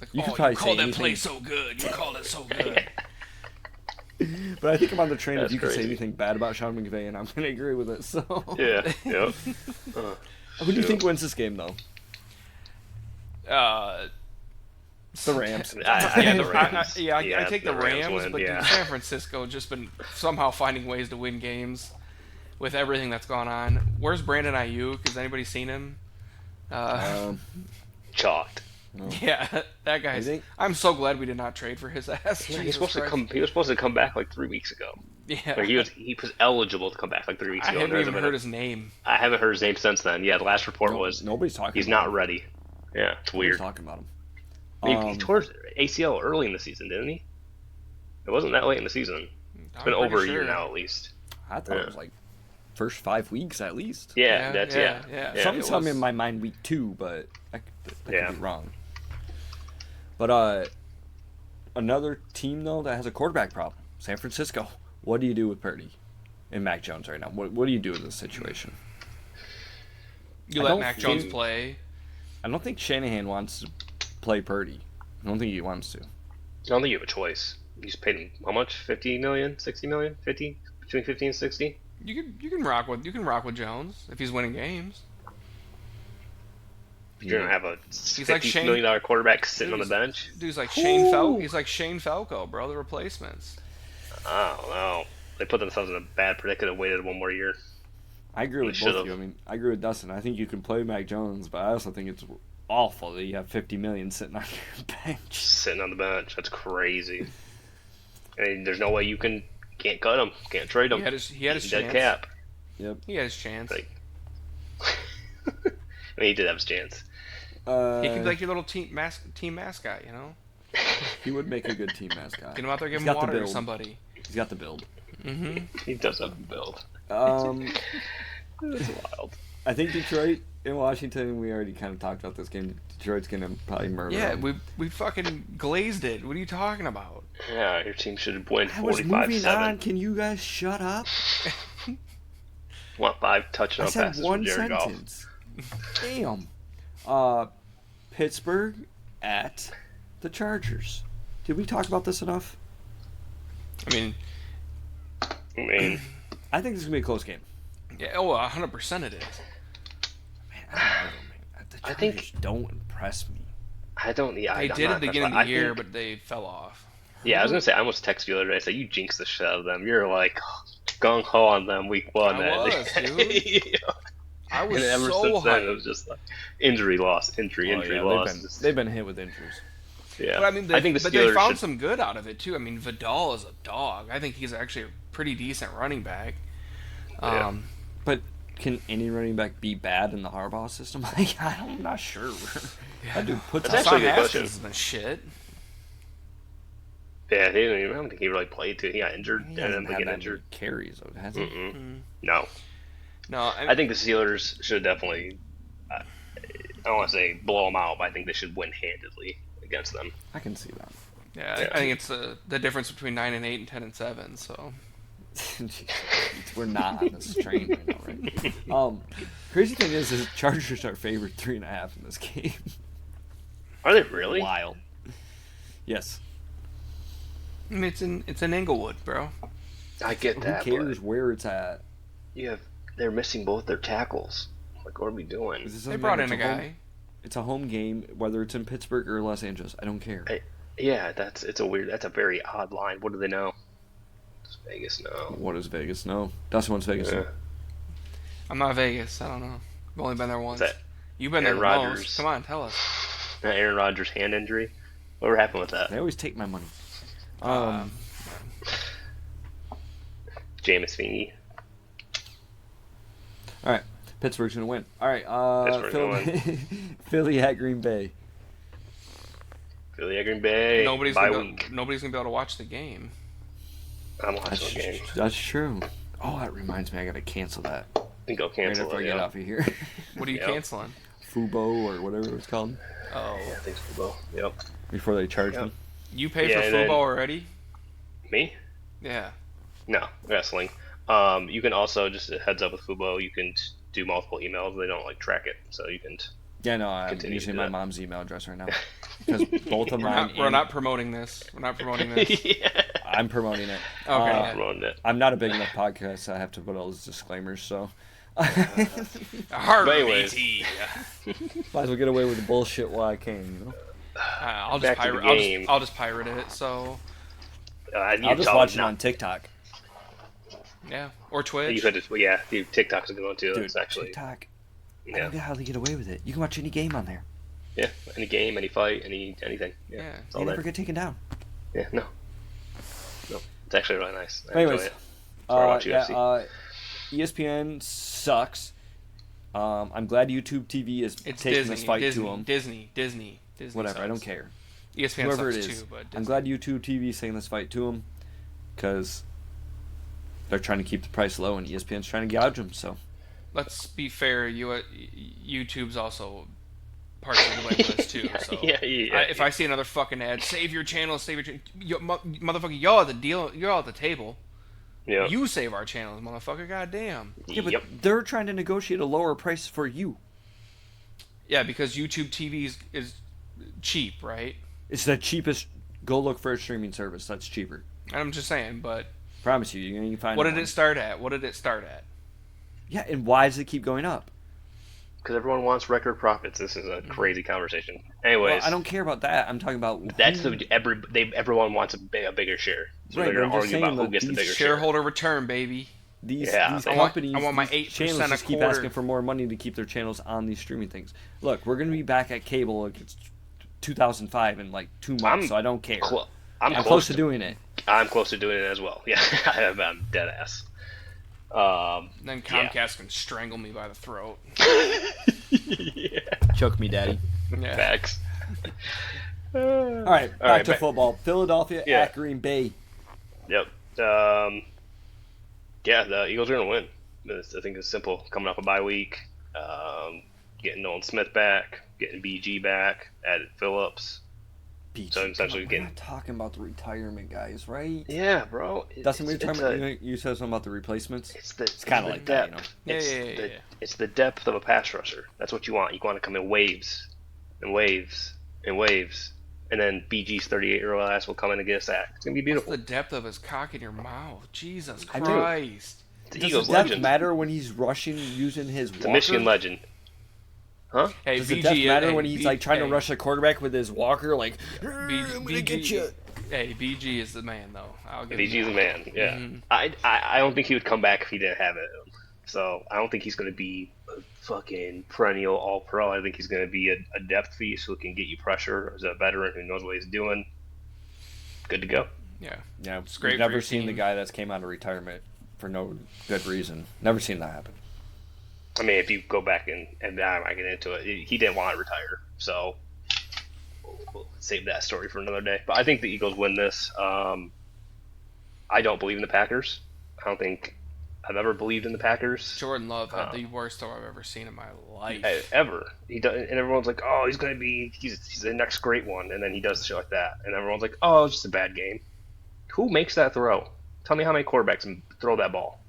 Like, you could probably called that play so good. You called it so good. But I think I'm on the train if you can say anything bad about Sean McVay, and I'm going to agree with it. So yeah. Who do you think wins this game, though? The Rams. I take the Rams, but San Francisco just been somehow finding ways to win games with everything that's gone on. Where's Brandon Ayuk? Has anybody seen him? Chalked. No. Yeah, that guy's. I'm so glad we did not trade for his ass. Yeah, he was supposed to come back like 3 weeks ago. Yeah, like he was eligible to come back like 3 weeks ago. I haven't even heard his name. I haven't heard his name since then. Yeah, the last report was nobody's talking. He's not ready. Yeah, it's weird. Nobody's talking about him. He tore his ACL early in the season, didn't he? It wasn't that late in the season. It's been over a year now, at least. I thought it was like first 5 weeks at least. Yeah. Something's telling me in my mind week 2, but I could be wrong. But another team though that has a quarterback problem, San Francisco. What do you do with Purdy and Mac Jones right now? What do you do in this situation? You let Mac Jones play. I don't think Shanahan wants to play Purdy. I don't think he wants to. don't think you have a choice. You just paid him how much? 50 million, 60 million, 50, between 50 and 60. You can rock with Jones if he's winning games. You're gonna have a He's $50 like Shane- million quarterback sitting on the bench. Dude's like Ooh. He's like Shane Falco, bro. The replacements. I don't know. They put themselves in a bad predicament. Waited one more year. I agree with They both of should've. you. I mean, I agree with Dustin. I think you can play Mac Jones, but I also think it's awful that you have 50 million sitting on your bench. Sitting on the bench. That's crazy. I mean, there's no way you can't cut him, can't trade him. He had his Dead chance. cap. Yep. He had his chance. Like, I mean, he did have his chance. He could be like your little team mascot, you know? He would make a good team mascot. Get him out there, give He's him got the water to build. somebody. He's got the build. He does have a build. That's wild. I think Detroit and Washington, we already kind of talked about this game. Detroit's going to probably murder Yeah, them. we fucking glazed it. What are you talking about? Yeah, your team should win I was moving on. 45-7. Can you guys shut up? Want 5 touchdown I said passes one from Jared Goff. sentence. Damn. Pittsburgh at the Chargers. Did we talk about this enough? I mean, I mean, I think this is going to be a close game. yeah, 100% it is. Man, I don't know, man. The I Chargers think- don't impress me. I don't. Yeah, They I'm did not at the beginning of the impressed, year, think- but they fell off. Yeah, I was gonna say I almost texted you the other day. I said you jinxed the shit out of them. You're like gung ho on them week 1. I man. was, dude. Yeah. I was And ever so since then, it hyped. was just like injury loss, injury Oh, yeah, loss. they've been hit with injuries. Yeah, But I mean, I think the but they Steelers found should. some good out of it too. I mean, Vidal is a dog. I think he's actually a pretty decent running back. Yeah. But can any running back be bad in the Harbaugh system? Like, I'm not sure. That dude puts That's up actually a good Haskins question. has been shit. Yeah, he didn't even. I don't think he really played too. He got injured He and hasn't then had get that injured. many carries, though, has he? No, No, I think the Steelers should definitely. I don't want to say blow them out, but I think they should win handedly against them. I can see that. yeah, Yeah. I think it's the difference between 9-8 and 10-7. So We're not on this train right now, right? Crazy thing is Chargers are favored 3.5 in this game. Are they really? Wild. Yes. I mean, it's in Inglewood, bro. I get Who that. cares But where it's at? they're missing both their tackles. Like, what are we doing? Is this They something brought that's in a home- guy. It's a home game, whether it's in Pittsburgh or Los Angeles. I don't care. Yeah, that's a very odd line. What do they know? Does Vegas know? What does Vegas know? Dustin wants Vegas. Yeah. I'm not Vegas. I don't know. I've only been there once. that You've been there Aaron the Rodgers? most. Come on, tell us. That Aaron Rodgers hand injury. What happened with that? They always take my money. Jameis Feeney. All right. Pittsburgh's going to win. All right. Pittsburgh's Philly, Philly at Green Bay. Philly at Green Bay. Nobody's bye gonna week. nobody's gonna be able to watch the game. I'm watching the game. That's true. Oh, that reminds me. I got to cancel that. I think I'll Right cancel after I it. get Yeah. off of here. What are you Yep. canceling? Fubo or whatever it's called. Oh, Yeah, I think so. Well, yep. Before they charge Yep. me. you pay Yeah, for and then- football already? Me? Yeah. No, wrestling. You can also just a heads up with Fubo. You can do multiple emails. They don't like track it, so you can. Yeah, no, I'm Continue using to my do that. mom's email address right now. Because both of mine. We're not promoting this. We're not promoting this. Yeah. I'm promoting it. Okay. Uh, Ruined it. I'm not a big enough podcast, so I have to put all those disclaimers, so. Hard But anyways. BT. Might as well get away with the bullshit while I can, you know? I'll just Back to the pirate. game. I'll just pirate it. So I'll just watch it on TikTok. yeah, or You Twitch. could just, yeah, the TikTok's a good one too. Dude, It's actually, TikTok. I yeah, don't get how they get away with it. You can watch any game on there. yeah, any game, any fight, anything. Yeah, Yeah. it's You all never there. get taken down. Yeah, no, it's actually really nice. I Anyways, enjoy it. Sorry, I watch UFC. ESPN sucks. I'm glad YouTube TV is It's taking Disney. this fight Disney. to them. Disney. Whatever, I sucks. don't care. ESPN Whoever sucks it is, too, but I'm Disney. glad YouTube TV is taking this fight to them because they're trying to keep the price low and ESPN's trying to gouge them. So Let's be fair. YouTube's also partially to blame for this too. So if I see another fucking ad, save your channel, motherfucker, y'all at the deal, you're all at the table. yeah, You save our channels, motherfucker. Goddamn. yeah, but yep. they're trying to negotiate a lower price for you. Yeah, because YouTube TV is cheap, right? It's the cheapest Go look for a streaming service that's cheaper. I'm just saying, but Promise you, you're gonna find. what did one. it start at? What did it start at? Yeah, and why does it keep going up? Because everyone wants record profits. This is a crazy conversation. Anyways, Well, I don't care about that. I'm talking about that's everyone wants a bigger share. So Right, they're but going I'm to just argue about saying who that gets the these bigger share. Shareholder return, baby. these Yeah. these I want- companies. I want my these 8% channels a just keep quarter. asking for more money to keep their channels on these streaming things. Look, we're gonna be back at cable like it's 2005 in like 2 months, I'm so I don't care. I'm I'm close to doing it. I'm close to doing it as well. Yeah, I'm dead ass. Then Comcast can strangle me by the throat. Yeah. Choke me, daddy. Yeah. Facts. All right, back to football. Philadelphia Yeah. at Green Bay. Yep. Yeah, the Eagles are going to win. I think it's simple. Coming off a bye week, getting Nolan Smith back, getting BG back, added Phillips. Beach. So essentially We're getting- not talking about the retirement guys, right? Yeah, bro. That's what we were talking about. You said something about the replacements. It's kinda like that, you know? Yeah. It's the depth of a pass rusher. That's what you want. You want to come in waves and waves and waves. And then BG's 38-year-old ass will come in and get a sack. It's going to be What's beautiful. the depth of his cock in your mouth? Jesus I do. Christ. It's the Does Eagles the depth legend. matter when he's rushing using his It's a walker? Michigan legend. Huh? Hey, Does the BG, depth matter hey, when he's B- like trying to hey, rush a quarterback with his walker? Like, BG, I'm gonna get you. Hey, BG is the man, though. I'll give BG's him a that. man. Yeah. Mhm. I don't think he would come back if he didn't have it. So I don't think he's going to be a fucking perennial all-pro. I think he's going to be a depth piece who can get you pressure as a veteran who knows what he's doing. Good to go. Yeah. Yeah, It's great we've for never your seen the team. guy that's came out of retirement for no good reason. Never seen that happen. I mean, if you go back and I get into it, he didn't want to retire. So we'll save that story for another day. But I think the Eagles win this. I don't believe in the Packers. I don't think I've ever believed in the Packers. Jordan Love had the worst throw I've ever seen in my life. Ever. He does, and everyone's like, "Oh, he's the next great one," and then he does shit like that, and everyone's like, "Oh, it's just a bad game." Who makes that throw? Tell me how many quarterbacks can throw that ball.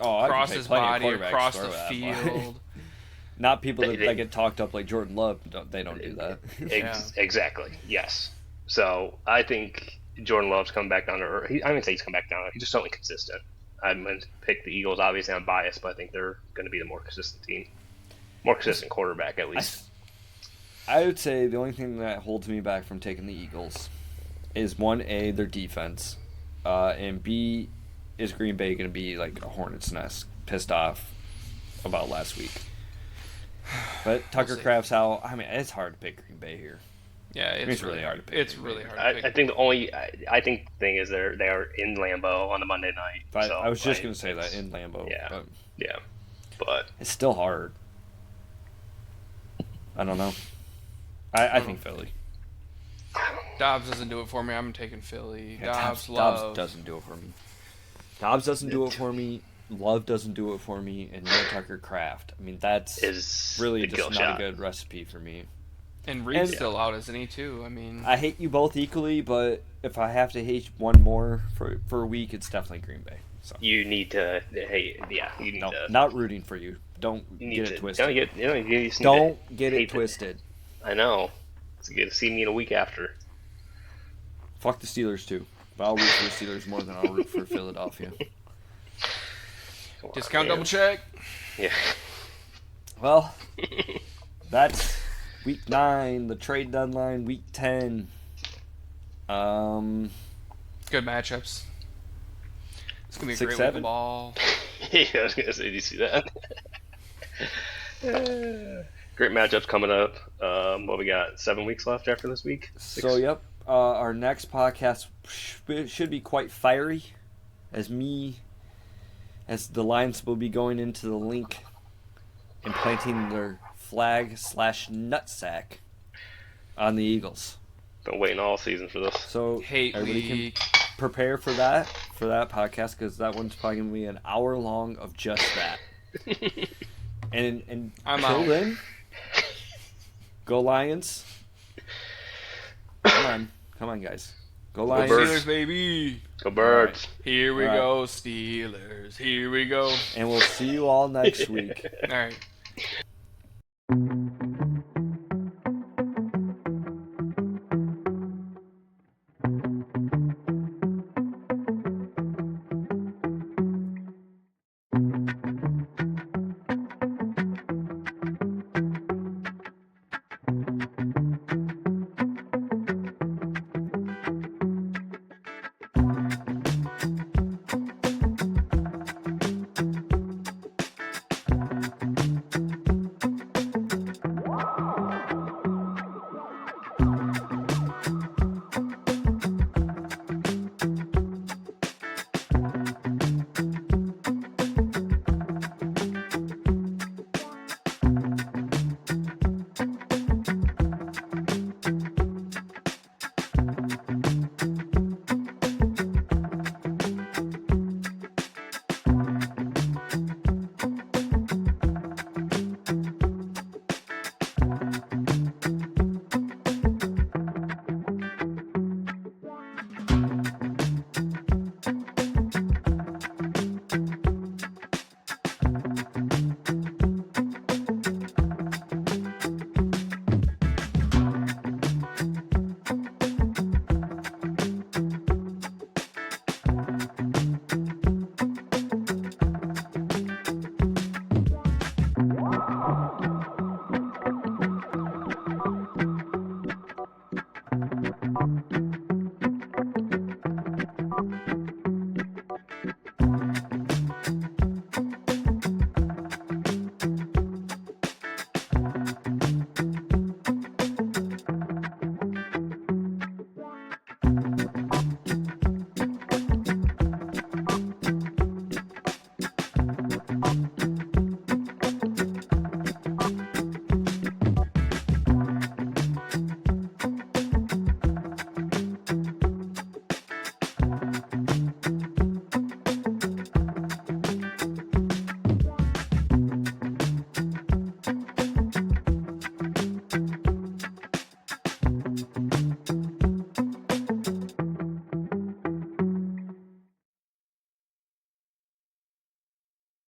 Oh, I Across can his say plenty of body, quarterbacks across throw the that. field. Not people They- that get talked up like Jordan Love. They don't do that. Exactly. Yes. So I think Jordan Love's come back down to earth. I wouldn't say he's come back down. He's just certainly consistent. I'm going to pick the Eagles. Obviously, I'm biased, but I think they're going to be the more consistent team, more consistent quarterback at least. I would say the only thing that holds me back from taking the Eagles is 1A, their defense, and B, is Green Bay going to be like a hornet's nest, pissed off about last week. But Tucker see. Kraft's out. I mean, it's hard to pick Green Bay here. Yeah, It's really hard to pick. It's really hard to I pick. think I think the thing is they are in Lambeau on the Monday night. But so I was just like, going to say that in Lambeau. Yeah. But Yeah, but it's still hard. I don't know. I think Philly. Dobbs doesn't do it for me. I'm taking Philly. Yeah, Dobbs, Dobbs Love. doesn't do it for me. Dobbs doesn't do it for me. Love doesn't do it for me, and no Tucker Kraft. I mean, that's is really the just kill not shot. a good recipe for me. And Reed's And- still out, isn't he, too? I mean, I hate you both equally, but if I have to hate one more for a week, it's definitely Green Bay. So You need to. Hey, yeah, you need no, to. not rooting for you. Don't You need get to. it twisted. You just need Don't get hate it twisted. I know. It's good to see me in a week after. Fuck the Steelers too. But I'll root for the Steelers more than I'll root for Philadelphia. Come on, discount man. double check. Yeah. Well, that's week 9, the trade deadline, week 10. Good matchups. It's going to be a 6-7? great week of ball. Yeah, I was gonna say, did you see that? Great matchups coming up. What we got? 7 weeks left after this week. So, yep. Our next podcast should be quite fiery, as the Lions will be going into the link and planting their flag/nutsack on the Eagles. Been waiting all season for this. So Hate everybody week. can prepare for that podcast, because that one's probably gonna be an hour long of just that. and I'm until out. then, go Lions! Come on, guys, go Lions! Birds. Steelers, baby. Go Birds. Here we All right. go, Steelers. Here we go. And we'll see you all next week. All right.